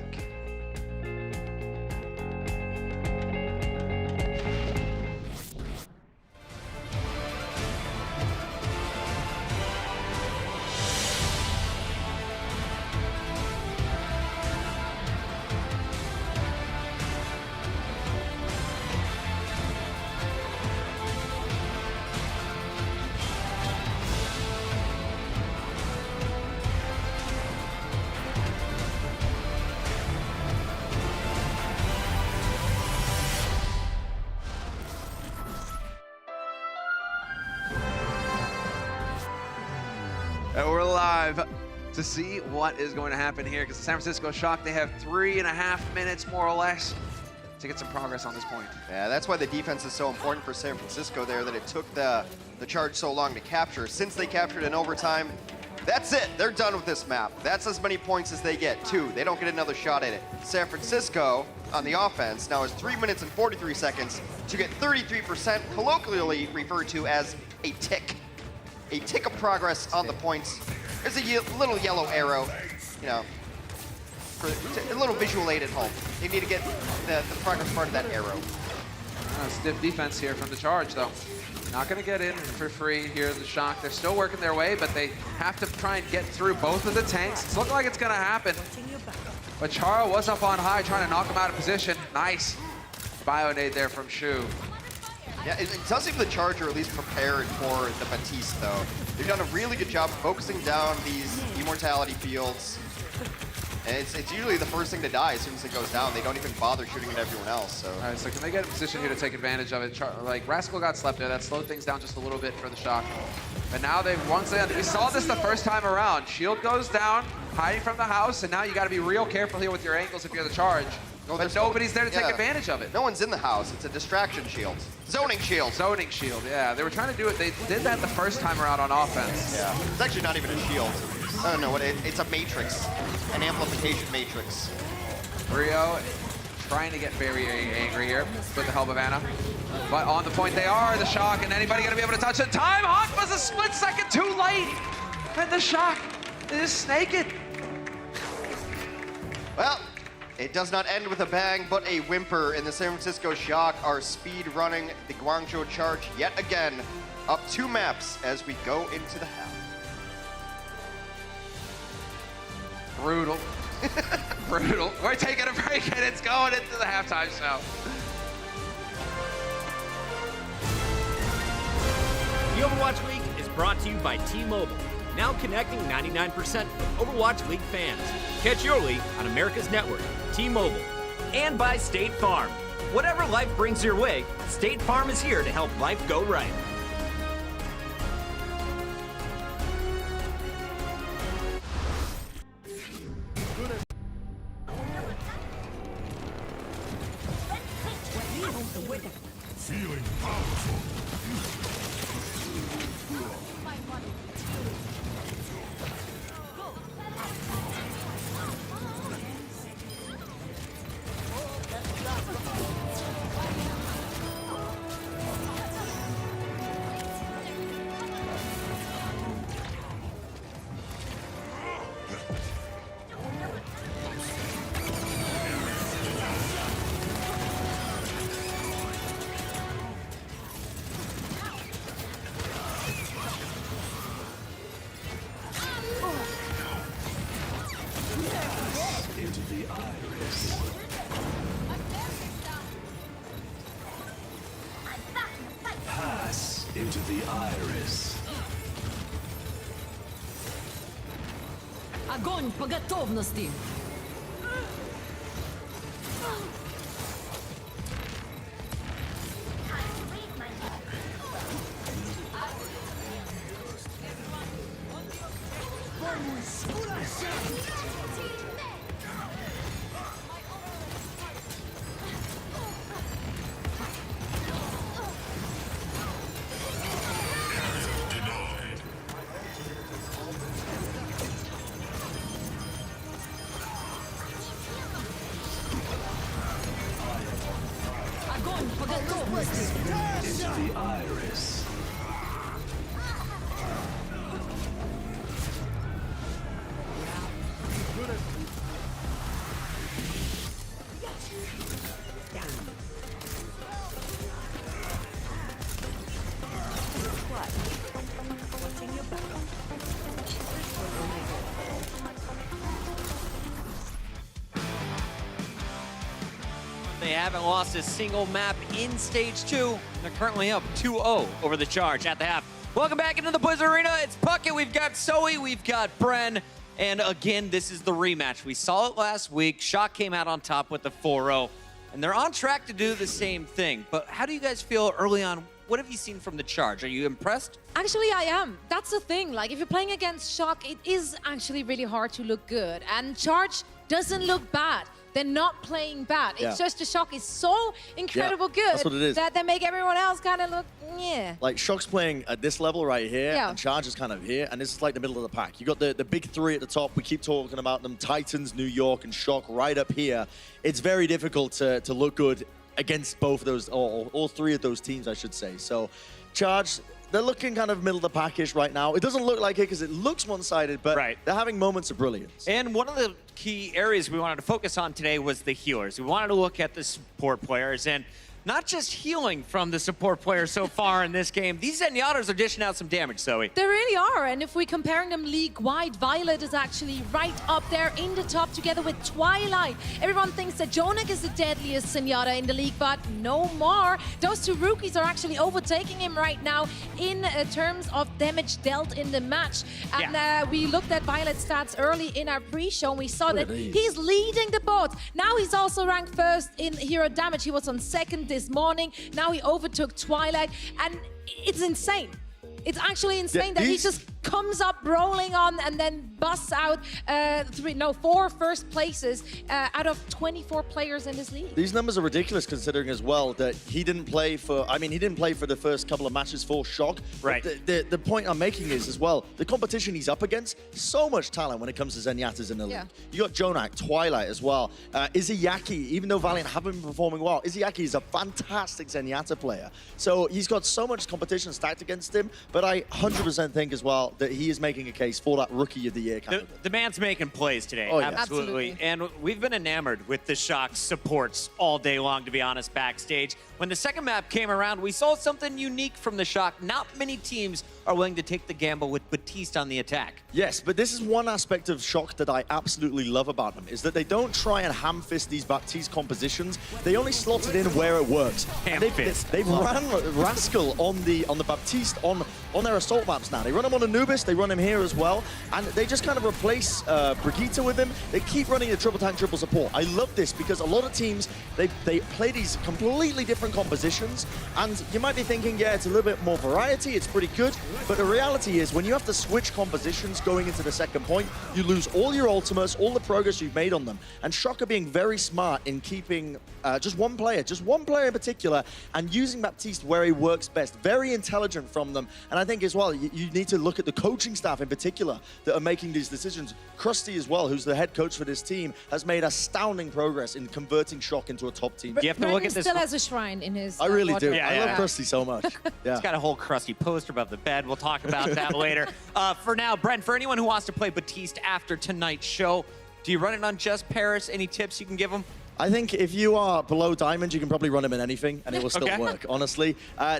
live to see what is going to happen here, because the San Francisco Shock, they have 3.5 minutes more or less to get some progress on this point. Yeah, that's why the defense is so important for San Francisco there, that it took the charge so long to capture. Since they captured in overtime, that's it. They're done with this map. That's as many points as they get, 2. They don't get another shot at it. San Francisco, on the offense, now has 3 minutes and 43 seconds to get 33%, colloquially referred to as a tick. A tick of progress on the points. There's a little yellow arrow, you know, for a little visual aid at home. You need to get the progress part of that arrow. Stiff defense here from the charge, though. Not going to get in for free here, the Shock. They're still working their way, but they have to try and get through both of the tanks. It's looking like it's going to happen. But Chara was up on high, trying to knock him out of position. Nice bio-nade there from Shu. Yeah, it does seem the Charger at least prepared for the Batiste, though. They've done a really good job focusing down these immortality fields. And it's usually the first thing to die as soon as it goes down. They don't even bother shooting at everyone else. So. All right, so can they get in position here to take advantage of it? Like, Rascal got slept there. That slowed things down just a little bit for the Shock. But now we saw this the first time around. Shield goes down, hiding from the house, and now you got to be real careful here with your angles if you're the charge. But nobody's there to take advantage of it. No one's in the house. It's a distraction shield. Zoning shield. Zoning shield, yeah. They were trying to do it. They did that the first time around on offense. Yeah. It's actually not even a shield. I don't know what it's a matrix. An amplification matrix. Rio trying to get very angry here with the help of Anna. But on the point they are, the Shock, and anybody gonna be able to touch it? Time Hawk was a split second too late. And the Shock is snaking. Well, it does not end with a bang, but a whimper, and the San Francisco Shock are speed running the Guangzhou charge yet again, up 2 maps as we go into the half. Brutal. Brutal. We're taking a break and it's going into the halftime show. The Overwatch League is brought to you by T-Mobile, now connecting 99% of Overwatch League fans. Catch your league on America's network, T-Mobile. And by State Farm. Whatever life brings your way, State Farm is here to help life go right. Feeling powerful. Into the iris. Pass into the iris. Огонь по готовности! Огонь по готовности! Into the iris. They haven't lost a single map in Stage 2. They're currently up 2-0 over the Charge at the half. Welcome back into the Blizzard Arena. It's Puckett, we've got Zoe, we've got Bren. And again, this is the rematch. We saw it last week. Shock came out on top with the 4-0. And they're on track to do the same thing. But how do you guys feel early on What have you seen from the Charge? Are you impressed? Actually, I am. That's the thing. Like, if you're playing against Shock, it is actually really hard to look good. And Charge doesn't look bad. They're not playing bad. It's just the Shock is so incredible good that's what it is. that they make everyone else kind of look, yeah. Like, Shock's playing at this level right here, and Charge is kind of here, and this is like the middle of the pack. You got the big three at the top. We keep talking about them. Titans, New York, and Shock right up here. It's very difficult to look good against both of those, or all three of those teams, I should say. So, Charge, they're looking kind of middle of the packish right now. It doesn't look like it because it looks one-sided, but they're having moments of brilliance. And one of the key areas we wanted to focus on today was the healers. We wanted to look at the support players, and not just healing from the support players so far in this game. These Zenyatas are dishing out some damage, Zoe. They really are, and if we're comparing them league-wide, Violet is actually right up there in the top together with Twilight. Everyone thinks that Jonak is the deadliest Zenyatta in the league, but no more. Those two rookies are actually overtaking him right now in terms of damage dealt in the match. And we looked at Violet's stats early in our pre-show, and we saw that he's leading the board. Now he's also ranked first in hero damage. He was on second this morning. Now he overtook Twilight, and it's insane. It's actually insane that he just comes up rolling on and then busts out 4 first places out of 24 players in this league. These numbers are ridiculous considering as well that he didn't play for, he didn't play for the first couple of matches for Shock. Right. The point I'm making is as well, the competition he's up against, so much talent when it comes to Zenyatas in the league. You got Jonak, Twilight as well. Izayaki, even though Valiant haven't been performing well, Izayaki is a fantastic Zenyatta player. So he's got so much competition stacked against him, but I 100% think as well that he is making a case for that Rookie of the Year candidate. The man's making plays today, Oh, yeah. absolutely. And we've been enamored with the Shock supports all day long, to be honest, backstage. When the second map came around, we saw something unique from the Shock. Not many teams are willing to take the gamble with Batiste on the attack. Yes, but this is one aspect of Shock that I absolutely love about them, is that they don't try and ham-fist these Baptiste compositions. They only slot it in where it works. They've ran Rascal on the Baptiste on their assault maps now. They run him on Anubis, they run him here as well, and they just kind of replace Brigitte with him. They keep running the triple tank, triple support. I love this because a lot of teams, they play these completely different compositions, and you might be thinking, yeah, it's a little bit more variety, it's pretty good, but the reality is when you have to switch compositions going into the second point, you lose all your ultimates, all the progress you've made on them. And Shock are being very smart in keeping just one player in particular, and using Baptiste where he works best. Very intelligent from them. And I think as well, you need to look at the coaching staff in particular that are making these decisions. Krusty as well, who's the head coach for this team, has made astounding progress in converting Shock into a top team. You have to look at this. Still has a shrine in his. I really do. Yeah, I love Krusty so much. Yeah. He's got a whole Krusty poster above the bed. We'll talk about that later. For now, Brent, for anyone who wants to play Batiste after tonight's show, do you run it on just Paris? Any tips you can give them? I think if you are below Diamond, you can probably run him in anything, and it will still work, honestly.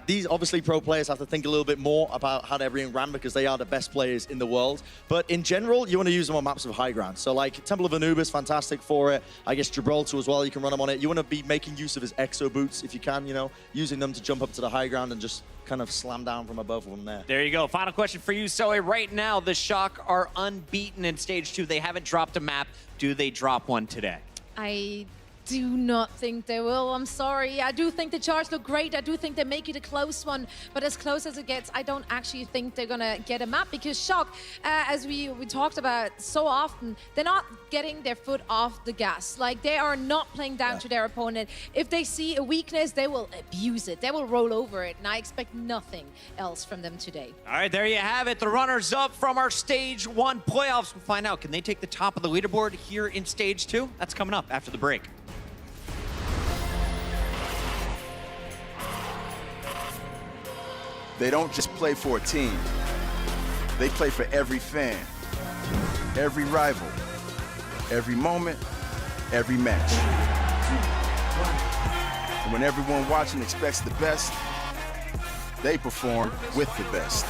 These, obviously, pro players have to think a little bit more about how they're being ran because they are the best players in the world. But in general, you want to use them on maps of high ground. So, like, Temple of Anubis, fantastic for it. I guess Gibraltar as well, you can run them on it. You want to be making use of his exo boots if you can, you know, using them to jump up to the high ground and just kind of slam down from above from there. There you go. Final question for you, Zoe. Right now, the Shock are unbeaten in Stage 2. They haven't dropped a map. Do they drop one today? I do not think they will. I'm sorry. I do think the Charge look great. I do think they make it a close one, but as close as it gets, I don't actually think they're gonna get a map because Shock, as we talked about so often, they're not getting their foot off the gas. Like, they are not playing down to their opponent. If they see a weakness, they will abuse it. They will roll over it, and I expect nothing else from them today. All right, there you have it. The runners-up from our Stage 1 playoffs. We'll find out, can they take the top of the leaderboard here in Stage 2? That's coming up after the break. They don't just play for a team. They play for every fan, every rival, every moment, every match. And when everyone watching expects the best, they perform with the best.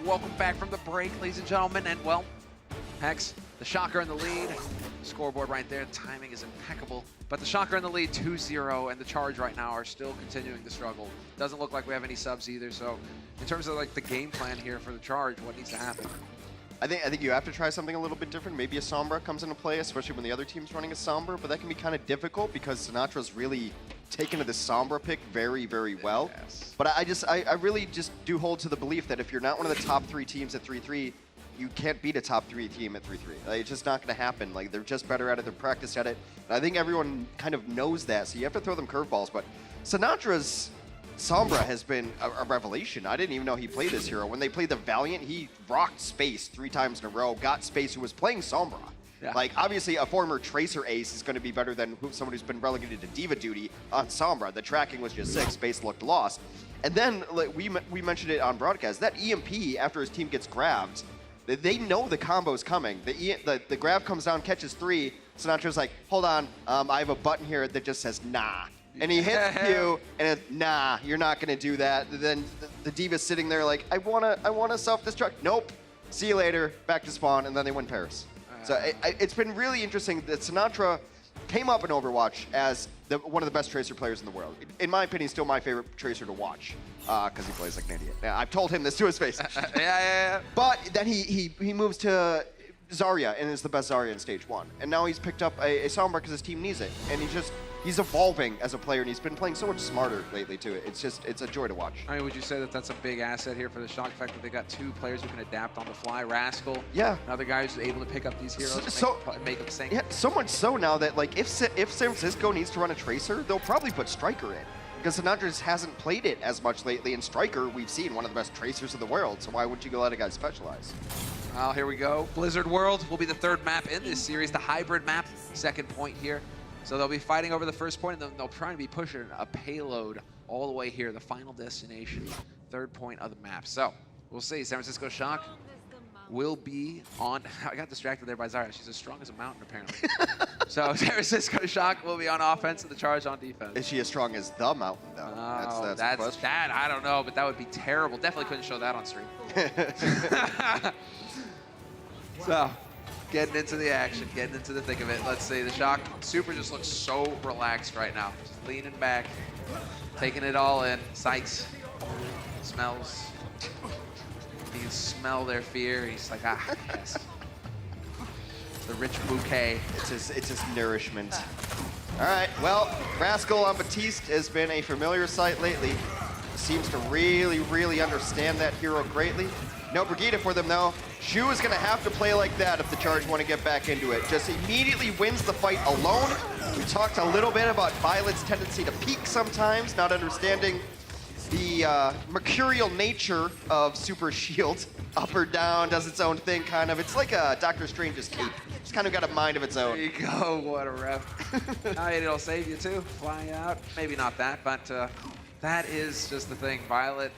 Welcome back from the break, ladies and gentlemen. And well, Hex, the Shocker in the lead. Scoreboard right there, timing is impeccable. But the Shocker in the lead 2-0, and the Charge right now are still continuing to struggle. Doesn't look like we have any subs either, so in terms of like the game plan here for the Charge, what needs to happen? I think you have to try something a little bit different. Maybe a Sombra comes into play, especially when the other team's running a Sombra, but that can be kind of difficult because Sinatra's really taken to the Sombra pick very, very well. Yes. But I really just do hold to the belief that if you're not one of the top 3 teams at 3-3, you can't beat a top 3 team at 3-3. Like, it's just not going to happen. Like, they're just better at it. They're practiced at it. And I think everyone kind of knows that, so you have to throw them curveballs. But Sinatra's Sombra has been a revelation. I didn't even know he played this hero. When they played the Valiant, he rocked Space 3 times in a row, got Space, who was playing Sombra. Yeah. Like, obviously, a former Tracer ace is going to be better than someone who's been relegated to Diva duty on Sombra. The tracking was just sick. Space looked lost. And then, like, we mentioned it on broadcast, that EMP, after his team gets grabbed, they know the combo's coming. The grab comes down, catches 3. Sinatra's like, hold on, I have a button here that just says nah. And he hits you, and it's, nah, you're not gonna do that. Then the Diva's sitting there like, I wanna self-destruct. Nope, see you later, back to spawn, and then they win Paris. So it's been really interesting that Sinatra came up in Overwatch as one of the best Tracer players in the world. In my opinion, still my favorite Tracer to watch, because he plays like an idiot. Yeah, I've told him this to his face. Yeah. But then he moves to Zarya and is the best Zarya in stage 1. And now he's picked up a Sombra because his team needs it. And he's evolving as a player, and he's been playing so much smarter lately too. It's a joy to watch. I mean, would you say that that's a big asset here for the Shock, the fact that they got 2 players who can adapt on the fly? Rascal, yeah, another guy who's able to pick up these heroes and make them sing. Yeah, so much so now that like if San Francisco needs to run a Tracer, they'll probably put Striker in. Because Sinatra just hasn't played it as much lately, and Striker, we've seen, one of the best Tracers in the world, so why would you go let a guy specialize? Well, here we go. Blizzard World will be the 3rd map in this series, the hybrid map, 2nd point here. So they'll be fighting over the 1st point, and then they'll try to be pushing a payload all the way here, the final destination, 3rd point of the map. So we'll see. San Francisco Shock will be on. I got distracted there by Zarya. She's as strong as a mountain, apparently. So San Francisco Shock will be on offense and the Charge on defense. Is she as strong as the mountain, though? Oh, that's the question. that. I don't know, but that would be terrible. Definitely couldn't show that on stream. So, getting into the action, getting into the thick of it. Let's see, the Shock Super just looks so relaxed right now. Just leaning back, taking it all in. Sights, smells. You can smell their fear. He's like, ah, yes. The rich bouquet. It's his nourishment. All right, well, Rascal on Batiste has been a familiar sight lately. Seems to really, really understand that hero greatly. No Brigitte for them, though. Shu is going to have to play like that if the Charge want to get back into it. Just immediately wins the fight alone. We talked a little bit about Violet's tendency to peek sometimes, not understanding the mercurial nature of Super Shield. Up or down, does its own thing, kind of. It's like a Doctor Strange's cape. It's kind of got a mind of its own. There you go, what a ref. It'll save you too, flying out. Maybe not that, but that is just the thing. Violet,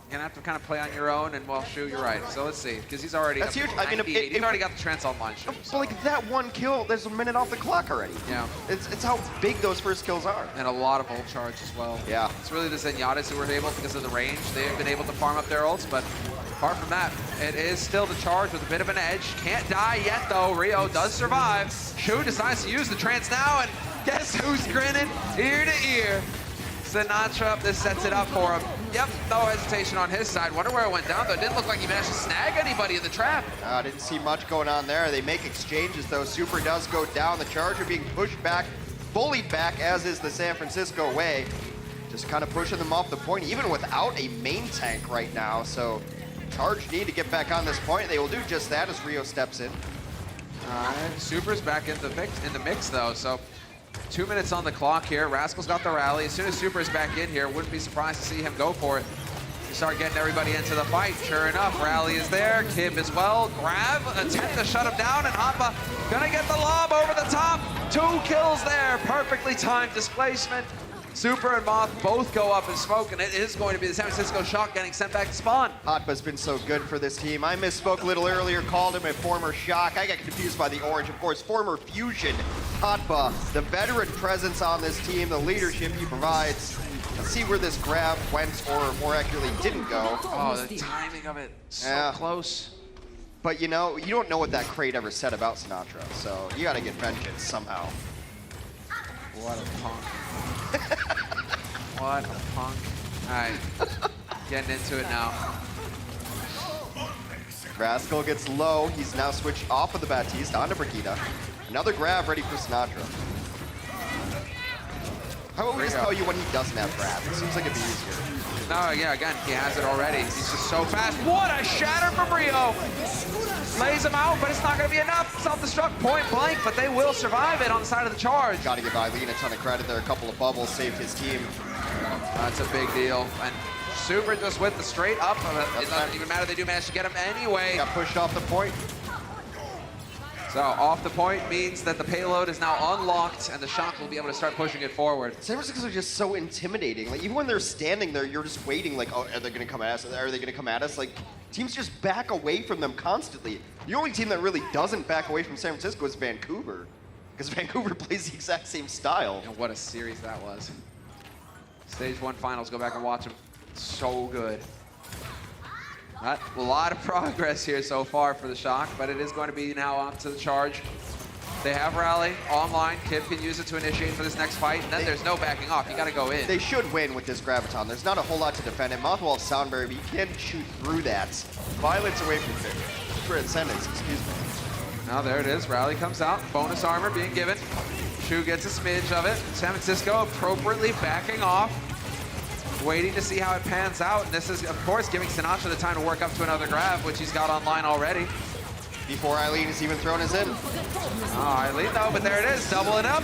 you're gonna have to kind of play on your own, and well, Shu, you're right. So let's see, because he's already That's huge. I mean, he's already got the trance online, Shu. But like that one kill, there's a minute off the clock already. Yeah. It's how big those first kills are. And a lot of ult charge as well. Yeah. It's really the Zenyatta's who were able, because of the range, they've been able to farm up their ults, but apart from that, it is still the Charge with a bit of an edge. Can't die yet, though. Rio does survive. Shu decides to use the trance now, and guess who's grinning ear to ear? Sinatra, this sets it up for him. Yep, no hesitation on his side. Wonder where it went down, though. It didn't look like he managed to snag anybody in the trap. Didn't see much going on there. They make exchanges, though. Super does go down. The Charge are being pushed back, bullied back, as is the San Francisco way. Just kind of pushing them off the point, even without a main tank right now. So Charge need to get back on this point. They will do just that as Rio steps in. All right, Super's back in the mix, though. So 2 minutes on the clock here. Rascal's got the rally. As soon as Super's back in here, wouldn't be surprised to see him go for it. You start getting everybody into the fight. Sure enough, Rally is there. Kib as well. Grab, attempt to shut him down, and Hoppa gonna get the lob over the top. 2 kills there. Perfectly timed displacement. Super and Moth both go up in smoke, and it is going to be the San Francisco Shock getting sent back to spawn. Hotba's been so good for this team. I misspoke a little earlier, called him a former Shock. I got confused by the orange, of course. Former Fusion. Hotba, the veteran presence on this team, the leadership he provides. Let's see where this grab went, or more accurately, didn't go. Oh, the timing of it, so Yeah. close. But you know, you don't know what that crate ever said about Sinatra, so you gotta get vengeance somehow. What a punk. What a punk. All right, getting into it now. Rascal gets low. He's now switched off of the Baptiste onto Brigida. Another grab ready for Sinatra. How about we just tell you when he doesn't have grab? It seems like it'd be easier. No, yeah, again, he has it already. He's just so fast. What a shatter from Rio! Lays him out, but it's not going to be enough. Self-destruct point blank, but they will survive it on the side of the charge. Gotta give Eileen a ton of credit there. A couple of bubbles saved his team. That's a big deal. And Super just with the straight up. It doesn't even matter. They do manage to get him anyway. Got pushed off the point. So off the point means that the payload is now unlocked and the Shock will be able to start pushing it forward. San Francisco are just so intimidating. Like, even when they're standing there, you're just waiting like, oh, are they gonna come at us? Are they gonna come at us? Like, teams just back away from them constantly. The only team that really doesn't back away from San Francisco is Vancouver, because Vancouver plays the exact same style. And what a series that was. Stage 1 finals, go back and watch them. So good. A lot of progress here so far for the Shock, but it is going to be now on to the charge. They have Rally online. Kip can use it to initiate for this next fight, and then there's no backing off. You got to go in. They should win with this Graviton. There's not a whole lot to defend. And Mothwell Soundberry, but you can shoot through that. Violence away from Transcendence, excuse me. Now there it is. Rally comes out. Bonus armor being given. Shu gets a smidge of it. San Francisco appropriately backing off, waiting to see how it pans out. And this is, of course, giving Sinatra the time to work up to another grab, which he's got online already. Before Eileen is even thrown us in. Oh, Eileen though, but there it is, doubling up.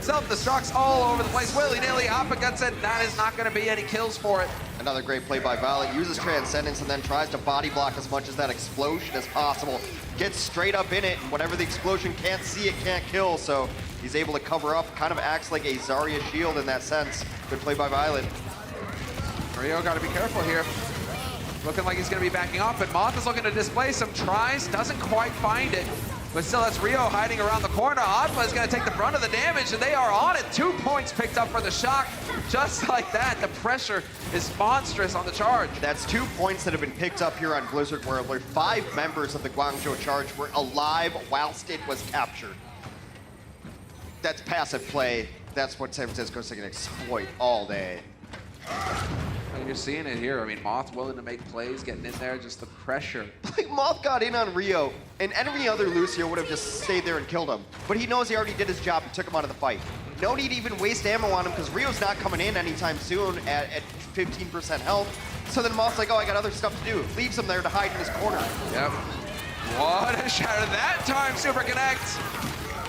Self-destructs all over the place, willy-nilly. Appa gets it. That is not going to be any kills for it. Another great play by Violet. Uses Transcendence and then tries to body block as much as that explosion as possible. Gets straight up in it, and whatever the explosion can't see, it can't kill. So he's able to cover up, kind of acts like a Zarya shield in that sense. Good play by Violet. Rio got to be careful here. Looking like he's going to be backing off, but Moth is looking to displace him. Tries, doesn't quite find it. But still, that's Rio hiding around the corner. Atma is going to take the brunt of the damage, and they are on it. 2 points picked up for the Shock. Just like that, the pressure is monstrous on the charge. That's 2 points that have been picked up here on Blizzard World, where 5 members of the Guangzhou charge were alive whilst it was captured. That's passive play. That's what San Francisco's going to exploit all day. And you're seeing it here. I mean, Moth willing to make plays, getting in there, just the pressure. Like, Moth got in on Rio, and any other Lucio would have just stayed there and killed him. But he knows he already did his job and took him out of the fight. No need to even waste ammo on him, because Rio's not coming in anytime soon at 15% health. So then Moth's like, oh, I got other stuff to do. Leaves him there to hide in his corner. Yep. What a shot that time, Super Connect.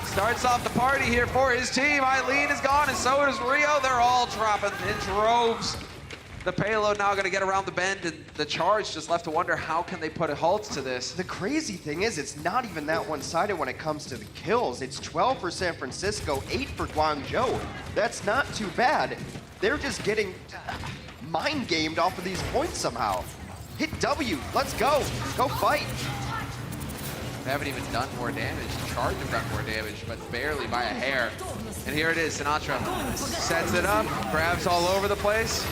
Starts off the party here for his team. Eileen is gone, and so is Rio. They're all dropping in droves. The payload now going to get around the bend, and the charge just left to wonder how can they put a halt to this. The crazy thing is, it's not even that one-sided when it comes to the kills. It's 12 for San Francisco, 8 for Guangzhou. That's not too bad. They're just getting mind-gamed off of these points somehow. Hit W, let's go. Go fight. They haven't even done more damage. The charge have done more damage, but barely by a hair. And here it is, Sinatra sets it up, grabs all over the place.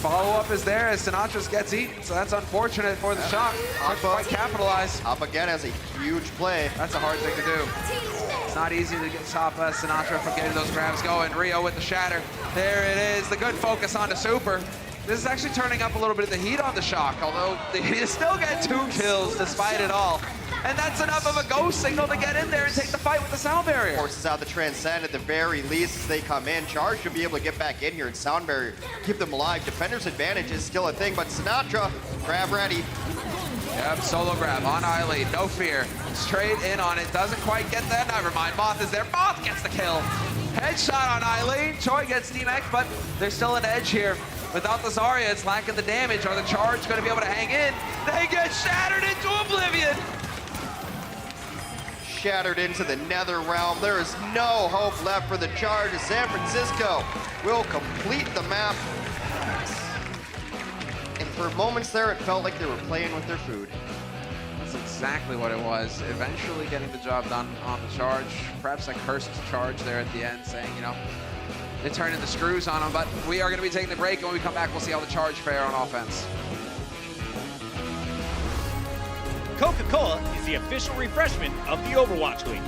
Follow-up is there as Sinatra gets eaten, so that's unfortunate for the Shock. Couldn't quite capitalize. Up again has a huge play. That's a hard thing to do. It's not easy to get stop Sinatra from getting those grabs going. Rio with the shatter. There it is, the good focus on the Super. This is actually turning up a little bit of the heat on the Shock, although they still get 2 kills despite it all. And that's enough of a go signal to get in there and take the fight with the sound barrier. Forces out the Transcend at the very least as they come in. Charge should be able to get back in here and sound barrier, keep them alive. Defender's advantage is still a thing, but Sinatra, grab ready. Yep, solo grab on Eileen, no fear. Straight in on it, doesn't quite get that. Never mind, Moth is there. Moth gets the kill. Headshot on Eileen. Choi gets DMX, but there's still an edge here. Without the Zarya, it's lacking the damage. Are the charge going to be able to hang in? They get shattered into oblivion. Shattered into the nether realm. There is no hope left for the charge. San Francisco will complete the map. And for moments there, it felt like they were playing with their food. That's exactly what it was. Eventually getting the job done on the charge. Perhaps I cursed the charge there at the end, saying, you know, to turn in the screws on them. But we are going to be taking the break, and when we come back, we'll see how the charge fare on offense. Coca-Cola is the official refreshment of the Overwatch League.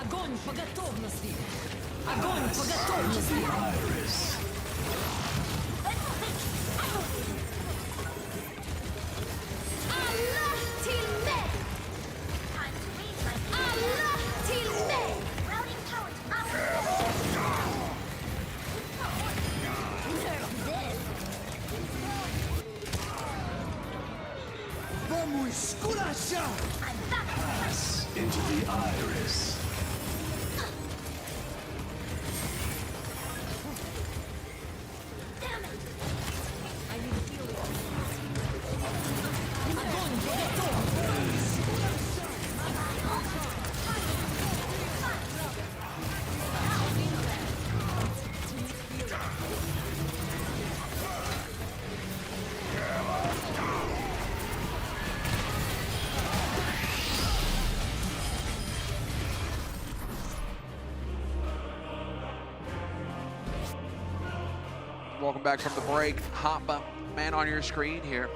Огонь по готовности! Огонь по готовности! Iris. Alla till mig! Alla till mig! Routing tower to Nerf this! I'm back! Pass into the iris. Damn it! Огонь по готовности! Welcome back from the break. Hoppa, man on your screen here,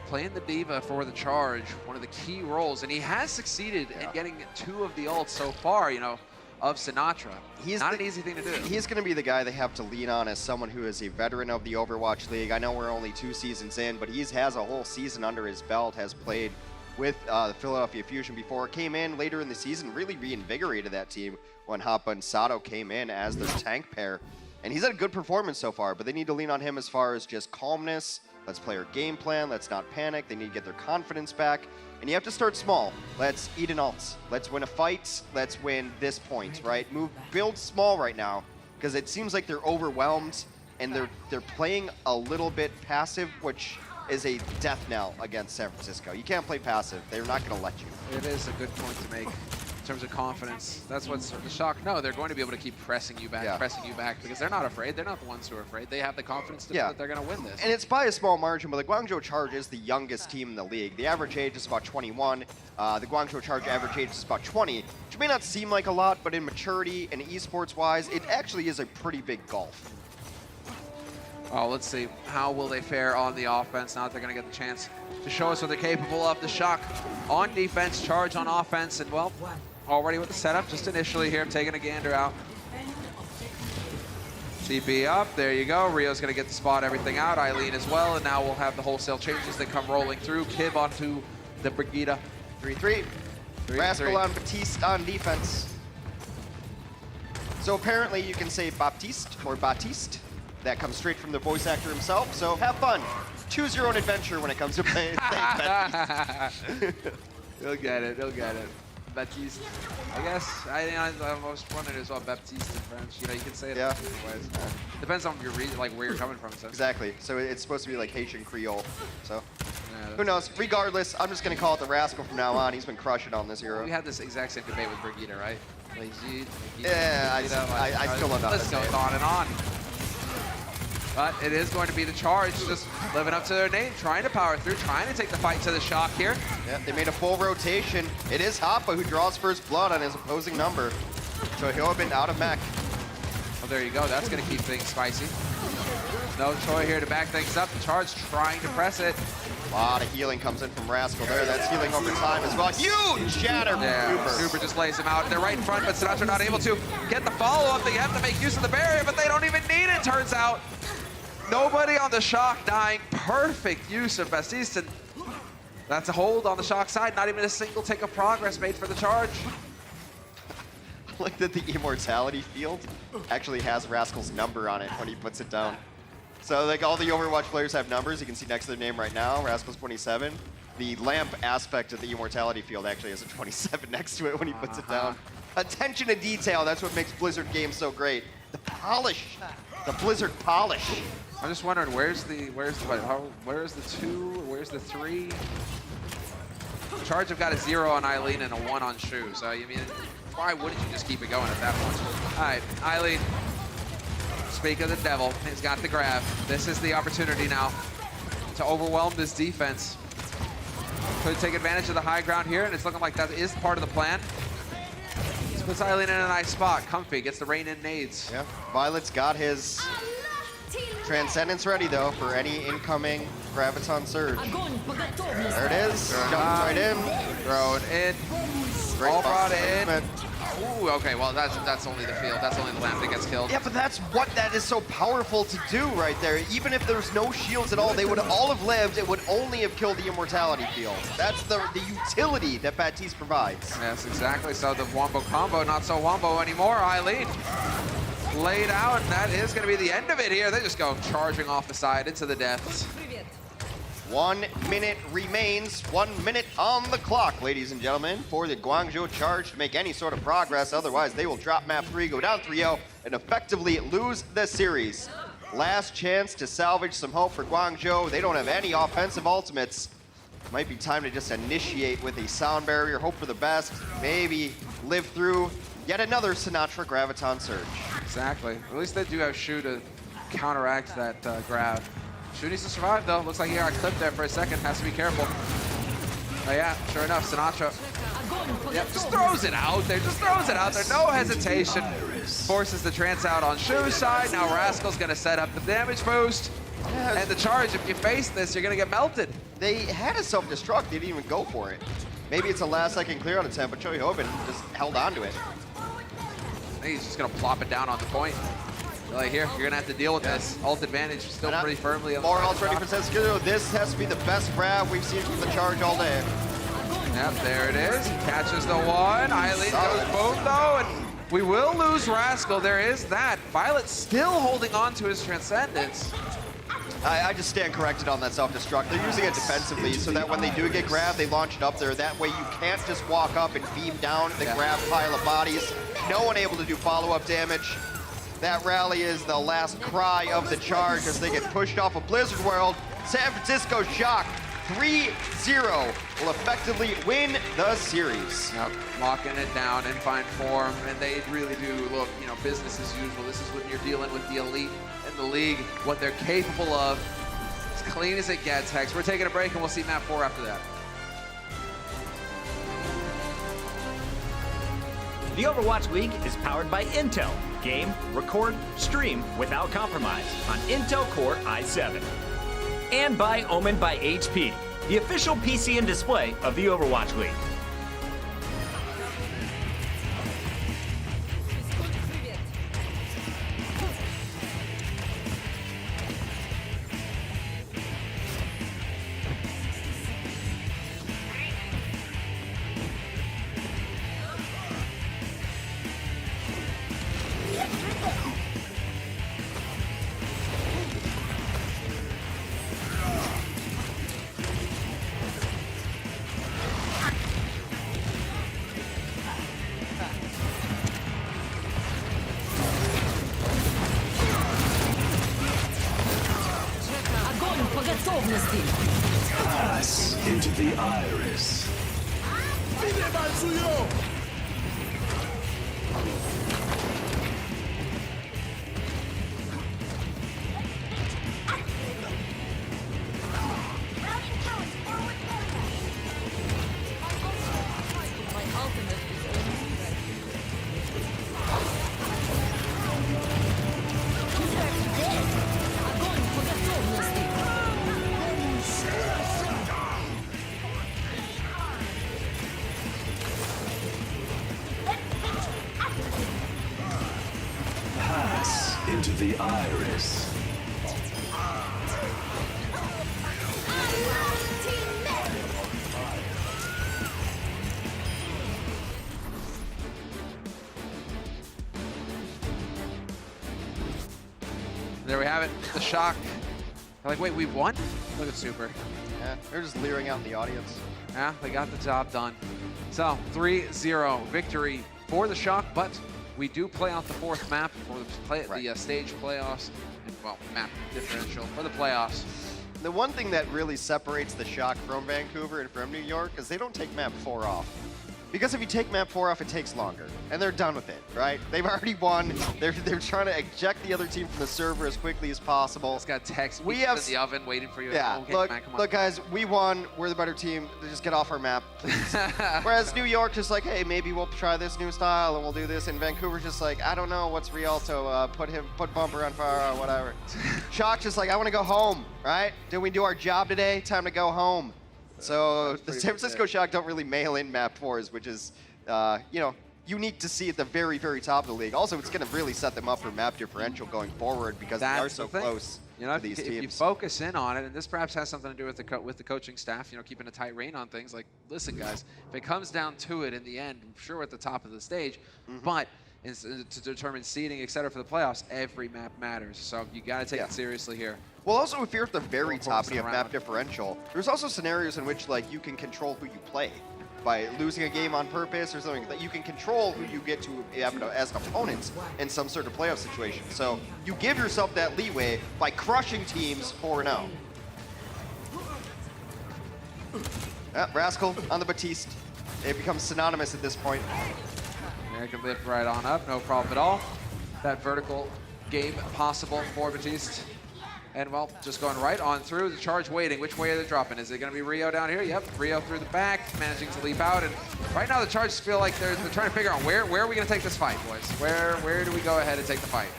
playing the diva for the charge, one of the key roles, and he has succeeded in getting 2 of the ults so far, you know, of Sinatra. He's not an easy thing to do. He's going to be the guy they have to lean on as someone who is a veteran of the Overwatch League. I know we're only 2 seasons in, but he has a whole season under his belt, has played with the Philadelphia Fusion before, came in later in the season, really reinvigorated that team when Hoppa and Sato came in as their tank pair. And he's had a good performance so far, but they need to lean on him as far as just calmness. Let's play our game plan. Let's not panic. They need to get their confidence back. And you have to start small. Let's eat an ult. Let's win a fight. Let's win this point, right? Build small right now, because it seems like they're overwhelmed and they're playing a little bit passive, which is a death knell against San Francisco. You can't play passive. They're not going to let you. It is a good point to make in terms of confidence. That's what's the shock. No, they're going to be able to keep pressing you back, because they're not afraid. They're not the ones who are afraid. They have the confidence to know that they're going to win this. And it's by a small margin, but the Guangzhou Charge is the youngest team in the league. The average age is about 21. The Guangzhou Charge average age is about 20, which may not seem like a lot, but in maturity and esports-wise, it actually is a pretty big gulf. Oh, let's see. How will they fare on the offense now that they're going to get the chance to show us what they're capable of? The shock on defense, charge on offense, and well, already with the setup, just initially here, taking a gander out. TP up, there you go. Rio's going to get to spot everything out. Eileen as well, and now we'll have the wholesale changes that come rolling through. Kib onto the Brigida. 3-3. Rascal on Baptiste on defense. So apparently you can say Baptiste or Baptiste. That comes straight from the voice actor himself, so have fun. Choose your own adventure when it comes to playing Baptiste. He'll get it, he'll get it. Baptiste, I guess. I almost wondered as well, Baptiste in French. You know, you can say it different ways. Depends on your like where you're coming from. So. Exactly. So it's supposed to be like Haitian Creole. So who knows? Regardless, I'm just gonna call it the Rascal from now on. He's been crushing on this hero. We had this exact same debate with Brigida, right? Yeah, I still don't know. Let's go on and on. But it is going to be the charge, just living up to their name, trying to power through, trying to take the fight to the shock here. Yeah, they made a full rotation. It is Hoppa who draws first blood on his opposing number. So he'll have been out of mech. Well, there you go. That's going to keep things spicy. No Choi here to back things up. The charge trying to press it. A lot of healing comes in from Rascal there. That's healing over time as well. Huge shatter from Super just lays him out. They're right in front, but Sinatra not able to get the follow-up. They have to make use of the barrier, but they don't even need it, turns out. Nobody on the shock dying. Perfect use of Baptiste. And that's a hold on the shock side. Not even a single tick of progress made for the charge. I like that the immortality field actually has Rascal's number on it when he puts it down. So like all the Overwatch players have numbers. You can see next to their name right now. Rascal's 27. The lamp aspect of the immortality field actually has a 27 next to it when he puts it down. Attention to detail, that's what makes Blizzard games so great. The polish, the Blizzard polish. I'm just wondering, where's the 2, where's the 3? Charge have got a 0 on Eileen and a 1 on Shu, so I mean, why wouldn't you just keep it going at that point? All right, Eileen, speak of the devil, he's got the grab. This is the opportunity now to overwhelm this defense. Could take advantage of the high ground here, and it's looking like that is part of the plan. This puts Eileen in a nice spot. Comfy, gets the rain in nades. Yeah, Violet's got his Transcendence ready, though, for any incoming Graviton Surge. There it is. Jumps right in. Throw it in. Great All brought in. placement. Ooh, okay, well, that's only the field. That's only the lamp that gets killed. Yeah, but that's what that is so powerful to do right there. Even if there's no shields at all, they would all have lived. It would only have killed the immortality field. That's the utility that Baptiste provides. Yes, exactly. So the Wombo combo, not so Wombo anymore. Eileen laid out, and that is going to be the end of it here. They just go charging off the side into the depths. 1 minute remains, 1 minute on the clock, ladies and gentlemen, for the Guangzhou Charge to make any sort of progress. Otherwise, they will drop map 3, go down 3-0, and effectively lose the series. Last chance to salvage some hope for Guangzhou. They don't have any offensive ultimates. Might be time to just initiate with a sound barrier, hope for the best, maybe live through yet another Sinatra Graviton Surge. Exactly. At least they do have Shu to counteract that grab. Shu needs to survive, though. Looks like he got clipped there for a second. Has to be careful. Oh, yeah, sure enough, Sinatra. Yep, just throws it out there. Just throws it out there. No hesitation. Forces the trance out on Shu's side. Now Rascal's going to set up the damage boost. And the charge, if you face this, you're going to get melted. They had a self-destruct. They didn't even go for it. Maybe it's a last-second clear on attempt, but Choi Hoban just held on to it. I think he's just going to plop it down on the point. Like, here, you're going to have to deal with this. Ult advantage still pretty firmly on the more ults ready for Senskillo. This has to be the best grab we've seen from the Charge all day. Yep, there it is. He catches the 1. Eileen goes boom, though, and we will lose Rascal. There is that. Violet still holding on to his Transcendence. I just stand corrected on that self-destruct. They're using it defensively so that when they do get grabbed, they launch it up there. That way you can't just walk up and beam down the grab pile of bodies. No one able to do follow-up damage. That rally is the last cry of the Charge as they get pushed off of Blizzard World. San Francisco Shock 3-0 will effectively win the series. Yep, locking it down in fine form, and they really do look, you know, business as usual. This is when you're dealing with the elite in the league, what they're capable of. As clean as it gets, Hex. We're taking a break, and we'll see map 4 after that. The Overwatch League is powered by Intel. Game, record, stream without compromise on Intel Core i7. And by Omen by HP, the official PC and display of the Overwatch League. Pass into the iris. Pass into the iris. There we have it, the Shock. They're like, wait, we won? Look at Super. Yeah, they're just leering out in the audience. Yeah, they got the job done. So 3-0 victory for the Shock, but we do play out the fourth map for the stage playoffs, and well, map differential for the playoffs. The one thing that really separates the Shock from Vancouver and from New York is they don't take map 4 off. Because if you take map 4 off, it takes longer, and they're done with it, right? They've already won. They're trying to eject the other team from the server as quickly as possible. It's got text we have in the oven waiting for you. Yeah, okay, look, man, come on. look, guys, we won. We're the better team. Just get off our map, please. Whereas New York just like, hey, maybe we'll try this new style and we'll do this. And Vancouver's just like, I don't know what's Rialto. Put Bumper on fire or whatever. Shock's just like, I want to go home, right? Did we do our job today? Time to go home. So the San Francisco Shock don't really mail in map 4s, which is, you know, unique to see at the very, very top of the league. Also, it's going to really set them up for map differential going forward because they are so close to these teams. If you focus in on it, and this perhaps has something to do with the coaching staff, you know, keeping a tight rein on things. Like, listen, guys, if it comes down to it in the end, I'm sure we're at the top of the stage, but to determine seeding, et cetera, for the playoffs, every map matters. So you got to take it seriously here. Well, also, if you're at the very top and you have map differential, there's also scenarios in which, like, you can control who you play. By losing a game on purpose or something, that you can control who you get to as opponents in some sort of playoff situation. So you give yourself that leeway by crushing teams 4-0. Rascal on the Batiste. It becomes synonymous at this point. They can lift right on up, no problem at all. That vertical game possible for Batiste. And, well, just going right on through, the charge waiting. Which way are they dropping? Is it going to be Rio down here? Yep, Rio through the back, managing to leap out. And right now the charges feel like they're trying to figure out where are we going to take this fight, boys? Where do we go ahead and take the fight?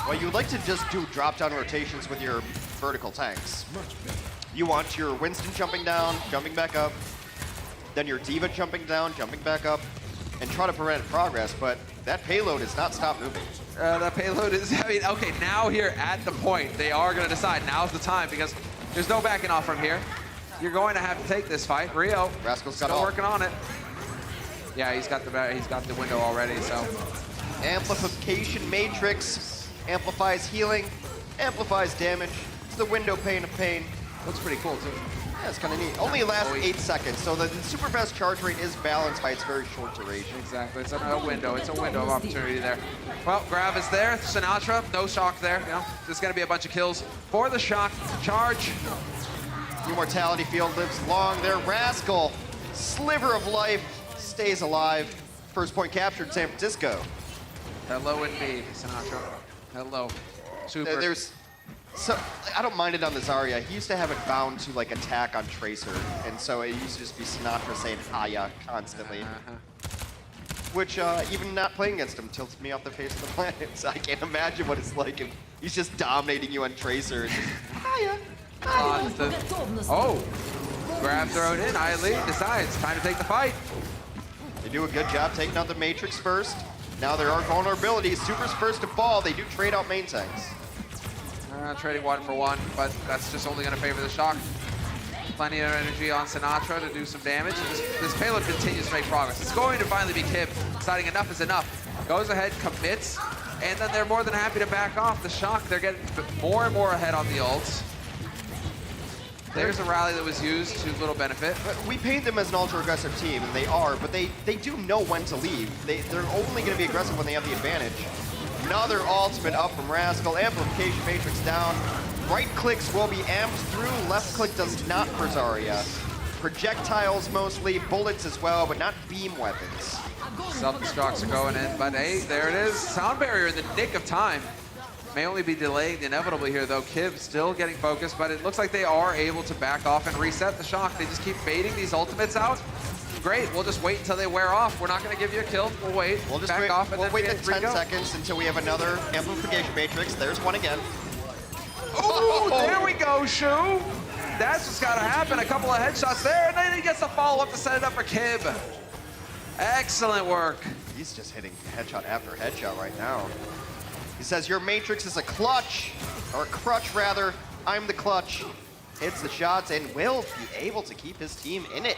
Well, you would like to just do drop-down rotations with your vertical tanks. You want your Winston jumping down, jumping back up, then your Diva jumping down, jumping back up, and try to prevent progress, but that payload has not stopped moving. That payload is, I mean, okay, now here at the point, they are going to decide now's the time because there's no backing off from here. You're going to have to take this fight. Rio, Rascal's still working on it. Yeah, he's got the window already, so. Amplification matrix amplifies healing, amplifies damage. It's the window pane of pain. Looks pretty cool, too. Yeah, it's kind of neat. Only lasts 8 seconds, so the super fast charge rate is balanced by its very short duration. Exactly, it's a window. It's a window of opportunity there. Well, Grav is there. Sinatra, no shock there. You know, there's going to be a bunch of kills for the Shock. Charge. Immortality field lives long there. Rascal, sliver of life, stays alive. First point captured in San Francisco. Hello indeed, Sinatra. Hello. Super. So I don't mind it on the Zarya. He used to have it bound to like attack on Tracer, and so it used to just be Sinatra saying "Hiya" constantly. Which even not playing against him tilts me off the face of the planet. So I can't imagine what it's like if he's just dominating you on Tracer. And just, "Hiya, hiya." Oh, grab thrown in. Eileen decides time to take the fight. They do a good job taking out the Matrix first. Now there are vulnerabilities. Super's first to fall. They do trade out main tanks. Trading 1 for 1, but that's just only going to favor the Shock. Plenty of energy on Sinatra to do some damage. And this payload continues to make progress. It's going to finally be Kib deciding enough is enough. Goes ahead, commits, and then they're more than happy to back off. The Shock, they're getting more and more ahead on the ults. There's a rally that was used to little benefit. We paint them as an ultra-aggressive team, and they are, but they do know when to leave. They're only going to be aggressive when they have the advantage. Another ultimate up from Rascal. Amplification matrix down. Right clicks will be amped through. Left click does not for Zarya. Projectiles mostly, bullets as well, but not beam weapons. Self-destructs are going in, but hey, there it is. Sound barrier in the nick of time. May only be delayed inevitably here, though. Kib still getting focused, but it looks like they are able to back off and reset the Shock. They just keep baiting these ultimates out. Great, we'll just wait until they wear off. We're not going to give you a kill. We'll wait. We'll just back wait, off. We'll wait 10 seconds until we have another amplification matrix. There's one again. Oh, there we go, Shu. That's what's got to happen. A couple of headshots there, and then he gets the follow-up to set it up for Kib. Excellent work. He's just hitting headshot after headshot right now. He says, your matrix is a clutch, or a crutch rather. I'm the clutch. Hits the shots and will be able to keep his team in it.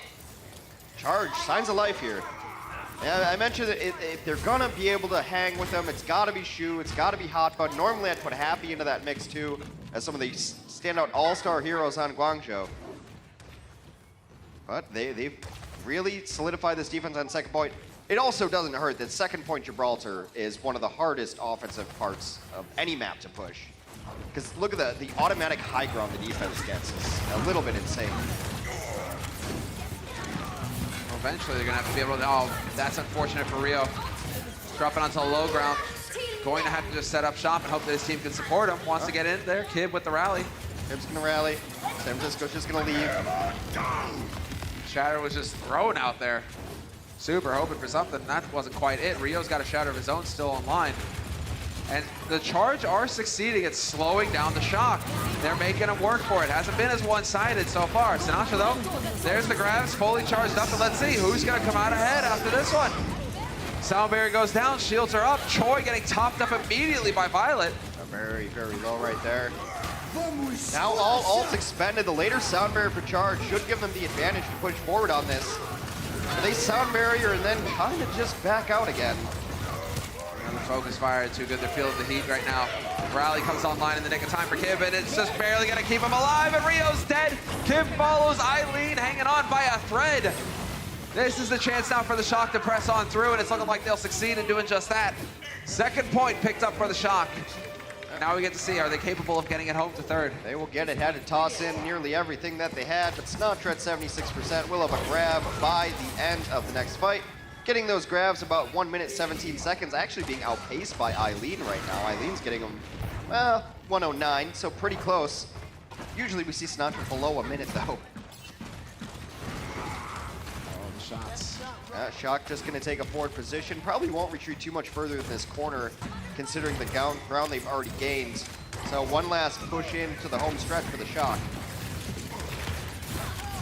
Charge, signs of life here. Yeah, I mentioned that if they're gonna be able to hang with them, it's gotta be Shu, it's gotta be Hotba. Normally I'd put Happy into that mix too, as some of the standout all-star heroes on Guangzhou. But they've really solidified this defense on second point. It also doesn't hurt that second point Gibraltar is one of the hardest offensive parts of any map to push. Because look at the automatic high ground the defense gets is a little bit insane. Well, eventually they're going to have to be able to, oh, that's unfortunate for Rio. Dropping onto the low ground. Going to have to just set up shop and hope that his team can support him. Wants to get in there, Kib with the rally. Kib's going to rally. San Francisco's just going to leave. Shatter was just thrown out there. Super hoping for something. That wasn't quite it. Rio's got a Shatter of his own still online. And the Charge are succeeding at slowing down the Shock. They're making him work for it. Hasn't been as one-sided so far. Sinatra, though, there's the grabs, fully charged up. And let's see who's going to come out ahead after this one. Sound barrier goes down, shields are up. Choi getting topped up immediately by Violet. Very, very low right there. Now all ults expended. The later sound barrier for Charge should give them the advantage to push forward on this. They sound barrier and then kind of just back out again. And the focus fire, too good. They're feeling the heat right now. Rally comes online in the nick of time for Kib, and it's just barely going to keep him alive, and Rio's dead. Kib follows Eileen, hanging on by a thread. This is the chance now for the Shock to press on through, and it's looking like they'll succeed in doing just that. Second point picked up for the Shock. Now we get to see, are they capable of getting it home to third? They will get it. Had to toss in nearly everything that they had, but Sinatra at 76% will have a grab by the end of the next fight. Getting those grabs about 1 minute, 17 seconds, actually being outpaced by Eileen right now. Eileen's getting them, well, 109, so pretty close. Usually we see Sinatra below a minute, though. Shots. Shock just going to take a forward position. Probably won't retreat too much further in this corner, considering the ground they've already gained. So one last push into the home stretch for the Shock.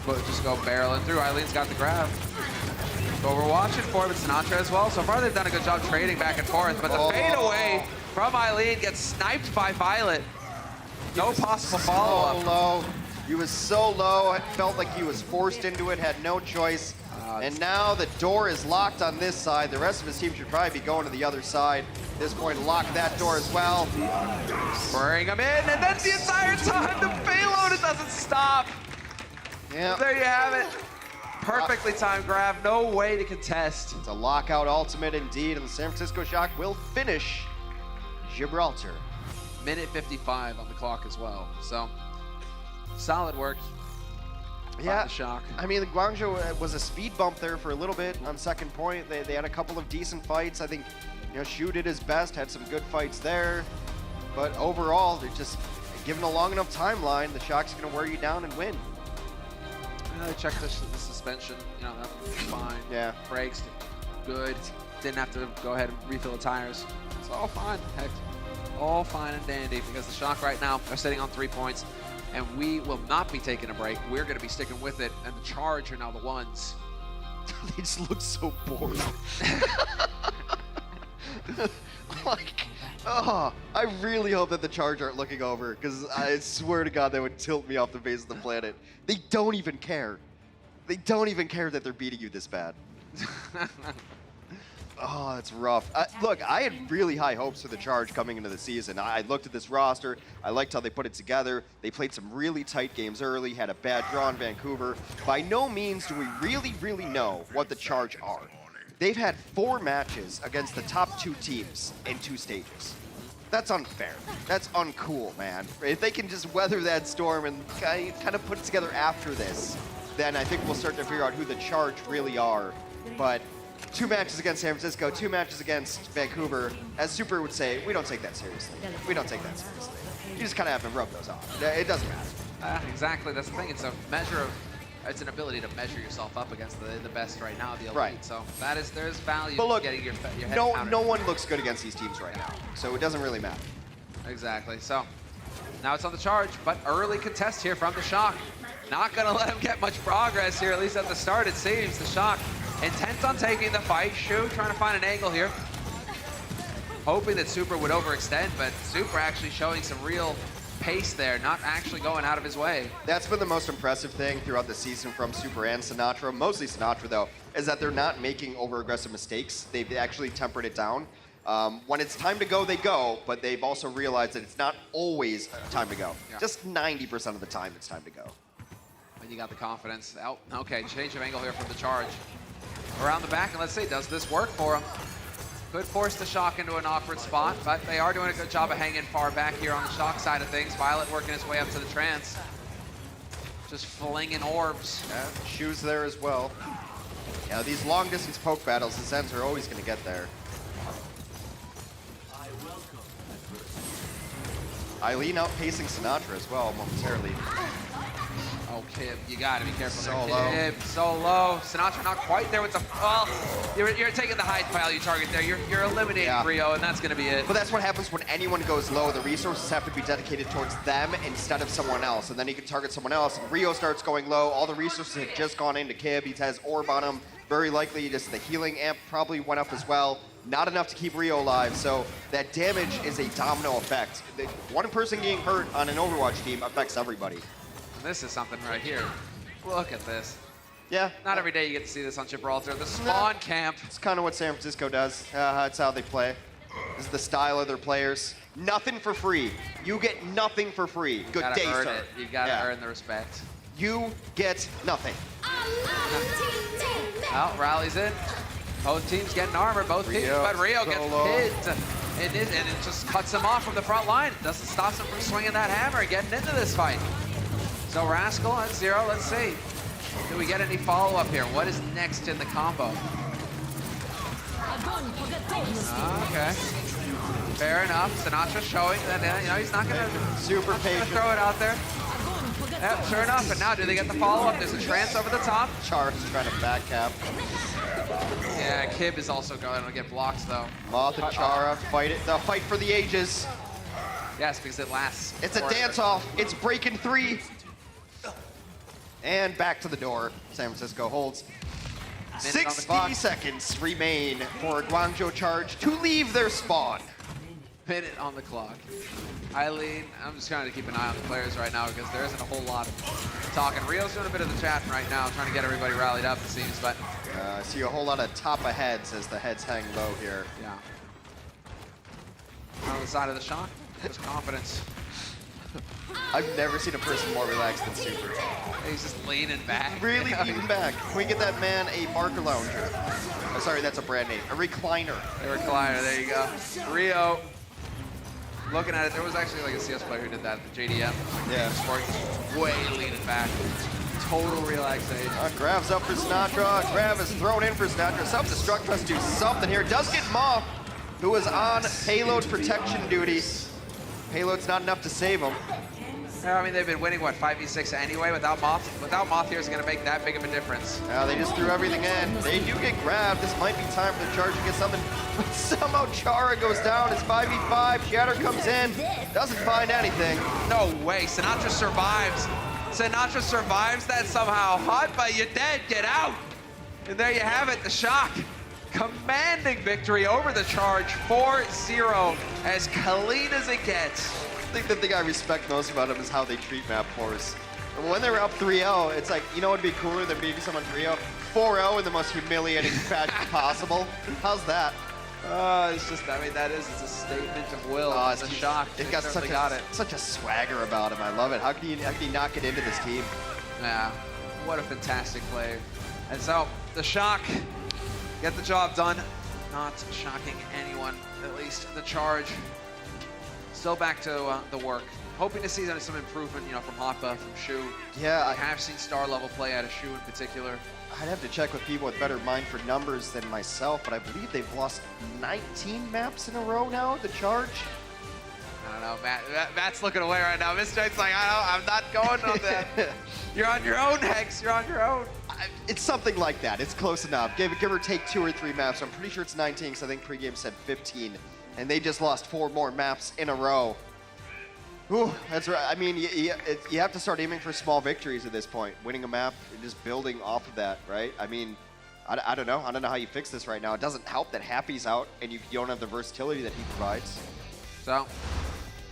But just go barreling through. Eileen's got the grab. Overwatch it for him, Sinatra as well. So far they've done a good job trading back and forth, but the fade away from Eileen gets sniped by Violet. No possible follow-up. So low. He was so low, it felt like he was forced into it, had no choice. And now the door is locked on this side. The rest of his team should probably be going to the other side. At this point, lock that door as well. Bring him in, and then the entire time the payload, it doesn't stop. Yeah. There you have it. Perfectly timed grab, no way to contest. It's a lockout ultimate indeed, and the San Francisco Shock will finish Gibraltar. Minute 55 on the clock as well. So, solid work. Yeah, the Shock. I mean, the Guangzhou was a speed bump there for a little bit on second point. They had a couple of decent fights. I think, Shu did his best, had some good fights there. But overall, they're just given a long enough timeline, the Shock's going to wear you down and win. They checked the suspension, that was fine. Yeah. Brakes, good. Didn't have to go ahead and refill the tires. It's all fine, heck. All fine and dandy, because the Shock right now are sitting on 3 points. And we will not be taking a break. We're going to be sticking with it. And the Charge are now the ones. They just look so bored. I really hope that the Charge aren't looking over, because I swear to God, that would tilt me off the face of the planet. They don't even care. They don't even care that they're beating you this bad. Oh, that's rough. Look, I had really high hopes for the Charge coming into the season. I looked at this roster. I liked how they put it together. They played some really tight games early, had a bad draw in Vancouver. By no means do we really know what the Charge are. They've had 4 matches against the top 2 teams in 2 stages. That's unfair. That's uncool, man. If they can just weather that storm and kind of put it together after this, then I think we'll start to figure out who the Charge really are. But 2 matches against San Francisco, 2 matches against Vancouver. As Super would say, we don't take that seriously. We don't take that seriously. You just kind of have to rub those off. It doesn't matter. Exactly. That's the thing. It's a measure of, it's an ability to measure yourself up against the best right now, the elite. Right. So there's value but look, in getting your head counted. no one looks good against these teams right now, so it doesn't really matter. Exactly. So now it's on the Charge, but early contest here from the Shock. Not going to let him get much progress here, at least at the start, it seems. The Shock intent on taking the fight. Shu trying to find an angle here. Hoping that Super would overextend, but Super actually showing some real pace there, not actually going out of his way. That's been the most impressive thing throughout the season from Super and Sinatra, mostly Sinatra though, is that they're not making over-aggressive mistakes. They've actually tempered it down. When it's time to go, they go, but they've also realized that it's not always time to go. Yeah. Just 90% of the time it's time to go. And you got the confidence. Oh, okay, change of angle here from the charge. Around the back, and let's see, does this work for him? Could force the Shock into an awkward spot, but they are doing a good job of hanging far back here on the Shock side of things. Violet working his way up to the trance. Just flinging orbs. Yeah, Shu's there as well. Yeah, these long distance poke battles, the Zens are always gonna get there. Eileen outpacing Sinatra as well momentarily. Oh, Kib, you gotta be careful So there. low. Kib, so low. Sinatra not quite there with the, well, you're taking the high value target there. You're eliminating Yeah. Rio, and that's gonna be it. But that's what happens when anyone goes low. The resources have to be dedicated towards them instead of someone else. And then he can target someone else. And Rio starts going low. All the resources have just gone into Kib. He has orb on him. Very likely just the healing amp probably went up as well. Not enough to keep Rio alive. So that damage is a domino effect. One person getting hurt on an Overwatch team affects everybody. And this is something right here. Look at this. Yeah. Not every day you get to see this on Gibraltar. The spawn camp. It's kind of what San Francisco does. That's how they play. This is the style of their players. Nothing for free. You get nothing for free. Good Gotta day, earn sir. it. You gotta Yeah. earn the respect. You get nothing. Well, rallies in. Both teams getting armor, both teams, Rio, but Rio gets solo. hit. And it just cuts him off from the front line. Doesn't stop him from swinging that hammer and getting into this fight. So Rascal on 0, let's see. Do we get any follow-up here? What is next in the combo? Okay. Fair enough. Sinatra showing that he's not gonna Super patient. throw it out there. Yep, sure enough. But now do they get the follow-up? There's a trance over the top. Char's trying to back cap. Yeah, Kib is also going to get blocks though. Moth and Chara fight it. The fight for the ages. Yes, because it lasts. It's a forever. dance-off. It's breaking 3. And back to the door. San Francisco holds. Minute on the 60 clock. seconds remain for Guangzhou Charge to leave their spawn. Minute on the clock. Eileen, I'm just trying to keep an eye on the players right now because there isn't a whole lot of talking. Rio's doing a bit of the chatting right now, trying to get everybody rallied up, it seems, but I see a whole lot of top of heads as the heads hang low here. yeah. On the side of the Shock, just confidence. I've never seen a person more relaxed than Super. He's just leaning back. Really leaning back. Can we get that man a Barker Lounger? Oh, sorry, that's a brand name. A recliner. The recliner, there you go. Rio, looking at it, there was actually like a CS player who did that at the JDM. Yeah. Sport, way leaning back. Total relaxation. Grab's up for Sinatra. Grab is thrown in for Sinatra. Self-destruct tries to do something here. Does get Moth, who was on payload protection duty. Payload's not enough to save him. Yeah, I mean, they've been winning, what, 5v6 anyway without Moth? Without Moth here is going to make that big of a difference. They just threw everything in. They do get grabbed. This might be time for the Charge to get something. But somehow Chara goes down. It's 5v5. Shatter comes in. Doesn't find anything. No way. Sinatra survives. Sinatra survives that somehow. Hot, but you're dead. Get out. And there you have it. The Shock. Commanding victory over the Charge. 4-0. As clean as it gets. I think the thing I respect most about them is how they treat map 4s. And when they're up 3-0, it's like, you know what would be cooler than beating someone 3-0? 4-0 in the most humiliating fashion possible. How's that? It's just, I mean, it's a statement of will. Oh, It's a Shock. It They got certainly such a swagger about him. I love it. How can he not get into this team? Yeah, what a fantastic player. And so, the Shock get the job done. Not shocking anyone, at least the Charge. Still back to the work. Hoping to see some improvement, from Hotba, from Shu. Yeah, I have seen star level play out of Shu in particular. I'd have to check with people with better mind for numbers than myself, but I believe they've lost 19 maps in a row now, the Charge. I don't know, Matt's looking away right now. Mr. Jake's like, I'm not going on that. You're on your own, Hex. You're on your own. It's something like that. It's close enough. Give or take 2 or 3 maps. I'm pretty sure it's 19 because I think pregame said 15. And they just lost 4 more maps in a row. Ooh, that's right. I mean, you have to start aiming for small victories at this point. Winning a map and just building off of that, right? I mean, I don't know. I don't know how you fix this right now. It doesn't help that Happy's out and you don't have the versatility that he provides. So,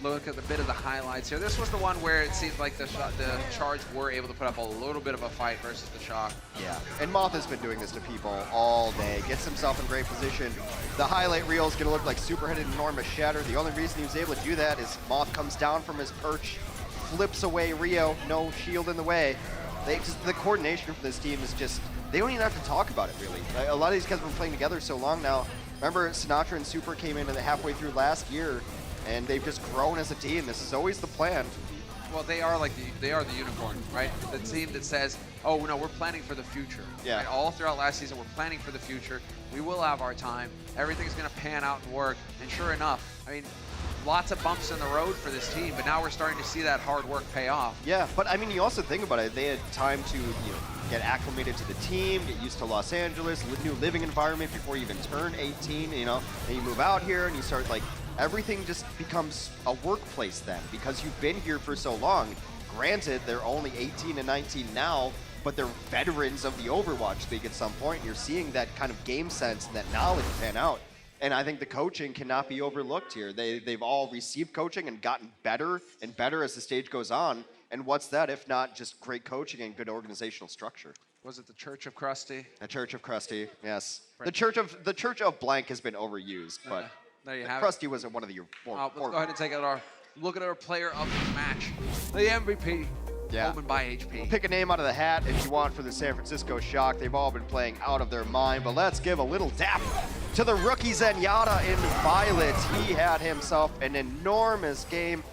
look at a bit of the highlights here. This was the one where it seemed like the Charge were able to put up a little bit of a fight versus the Shock. Yeah, and Moth has been doing this to people all day. Gets himself in great position. The highlight reel is going to look like super-headed enormous shatter. The only reason he was able to do that is Moth comes down from his perch, flips away Rio, no shield in the way. The coordination for this team is just, they don't even have to talk about it, really. A lot of these guys have been playing together so long now. Remember, Sinatra and Super came in halfway through last year, and they've just grown as a team. This is always the plan. Well, they are the unicorn, right? The team that says, oh, no, we're planning for the future. Yeah. Right? All throughout last season, we're planning for the future. We will have our time. Everything's going to pan out and work. And sure enough, I mean, lots of bumps in the road for this team, but now we're starting to see that hard work pay off. Yeah, but I mean, you also think about it. They had time to get acclimated to the team, get used to Los Angeles, new living environment before you even turn 18, and you move out here and you start everything just becomes a workplace then because you've been here for so long. Granted, they're only 18 and 19 now, but they're veterans of the Overwatch League at some point. You're seeing that kind of game sense and that knowledge pan out. And I think the coaching cannot be overlooked here. They've all received coaching and gotten better and better as the stage goes on. And what's that if not just great coaching and good organizational structure? Was it the Church of Krusty? The Church of Krusty, yes. Right. The Church of Blank has been overused, but there you have Krusty wasn't one of the let's go ahead and take a look at our player of the match. The MVP, Omen by HP. Pick a name out of the hat if you want for the San Francisco Shock. They've all been playing out of their mind, but let's give a little dap to the rookie Zenyatta in Violet. He had himself an enormous game.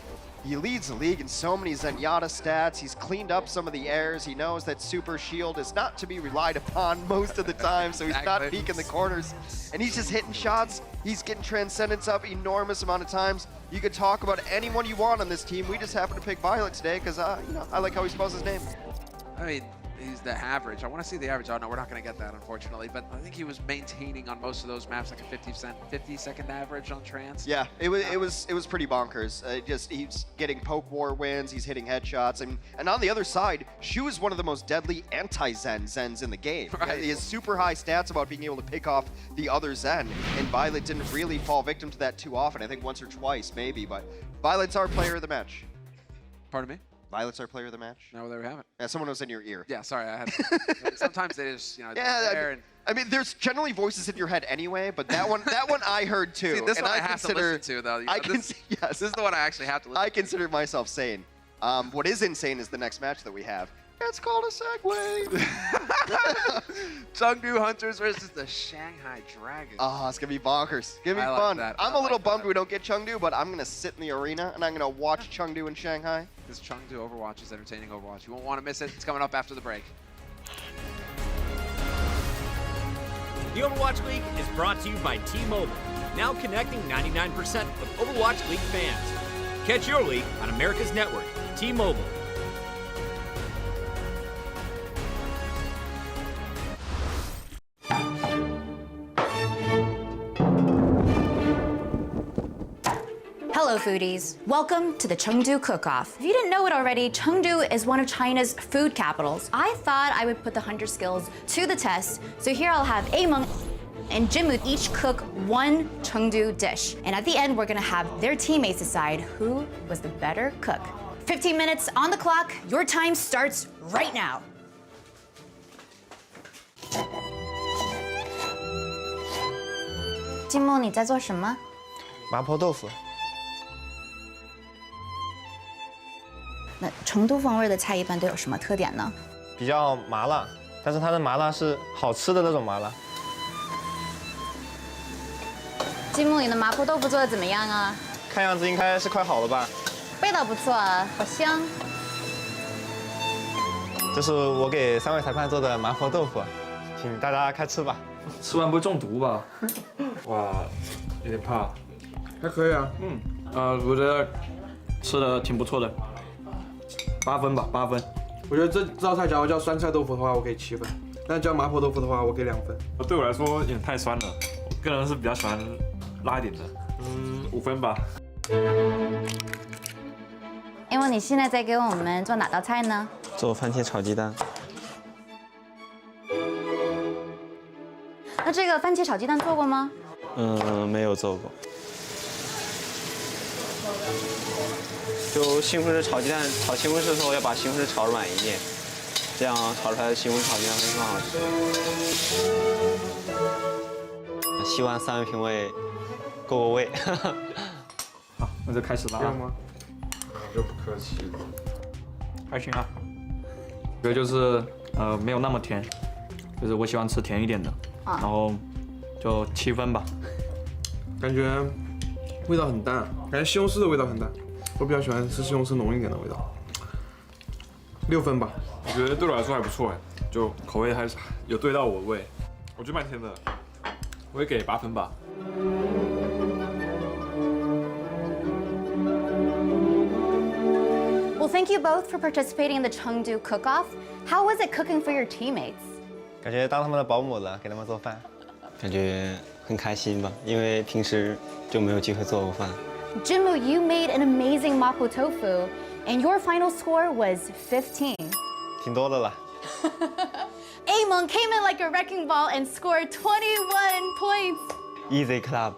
He leads the league in so many Zenyatta stats. He's cleaned up some of the errors. He knows that Super Shield is not to be relied upon most of the time, so he's not peeking the corners. And he's just hitting shots. He's getting Transcendence up enormous amount of times. You could talk about anyone you want on this team. We just happen to pick Violet today because, I like how he spells his name. I mean, he's the average. I want to see the average. Oh, no, we're not going to get that, unfortunately. But I think he was maintaining on most of those maps like a 50-second average on Trans. Yeah, it was pretty bonkers. He's getting poke war wins. He's hitting headshots. And on the other side, Shu is one of the most deadly anti-Zens in the game. Right. He has super high stats about being able to pick off the other Zen. And Violet didn't really fall victim to that too often. I think once or twice, maybe. But Violet's our player of the match. Pardon me? Violet's our player of the match. No, there we have it. Yeah, someone was in your ear. Yeah, sorry, I had. Sometimes they just, I mean, there's generally voices in your head anyway, but that one I heard too. See, this and one I have to listen to, though. Yes, this is the one I actually have to listen to. I consider myself sane. What is insane is the next match that we have. It's called a segue. Chengdu Hunters versus the Shanghai Dragons. Oh, it's going to be bonkers. It's going to be fun. I'm a little bummed we don't get Chengdu, but I'm going to sit in the arena and I'm going to watch Chengdu and Shanghai. This Chengdu Overwatch is entertaining Overwatch. You won't want to miss it. It's coming up after the break. The Overwatch League is brought to you by T-Mobile, now connecting 99% of Overwatch League fans. Catch your league on America's network, T-Mobile. Hello foodies, welcome to the Chengdu Cook-Off. If you didn't know it already, Chengdu is one of China's food capitals. I thought I would put the hunter skills to the test, so here I'll have Among and Jinmu each cook one Chengdu dish. And at the end, we're gonna have their teammates decide who was the better cook. 15 minutes on the clock, your time starts right now. Jinmu, 你在做什么？麻婆豆腐。那成都风味的菜一般都有什么特点呢？比较麻辣，但是它的麻辣是好吃的那种麻辣。金木，你的麻婆豆腐做的怎么样啊？看样子应该是快好了吧？味道不错，好香。这是我给3位裁判做的麻婆豆腐，请大家开吃吧。吃完不会中毒吧？哇，有点怕。还可以啊，我觉得吃的挺不错的。8分吧，8分。我觉得这道菜假如叫酸菜豆腐的话，我给7分；但叫麻婆豆腐的话，我给2分。对我来说有点太酸了，我个人是比较喜欢辣一点的。5分吧。因为你现在在给我们做哪道菜呢？做番茄炒鸡蛋。那这个番茄炒鸡蛋做过吗？没有做过。就西红柿炒鸡蛋，炒西红柿的时候要把西红柿炒软一点，这样炒出来的西红柿炒鸡蛋会更好吃。希望3位评委够味。好，那就开始了啊。就不客气了。还行啊。这个就是没有那么甜，就是我喜欢吃甜一点的，然后就7分吧。感觉味道很淡，感觉西红柿的味道很淡，我比较喜欢吃西红柿浓一点的味道。6分吧，我觉得对我来说还不错哎，就口味还是有对到我的胃。我觉得蛮甜的，我会给8分吧。Well, thank you both for participating in the Chengdu cook-off. How was it cooking for your teammates? 感觉当他们的保姆了，给他们做饭。感觉很开心吧，因为平时就没有机会做过饭。Jinmu, you made an amazing mapo tofu, and your final score was 15. 挺多的了。Amon came in like a wrecking ball and scored 21 points. Easy club.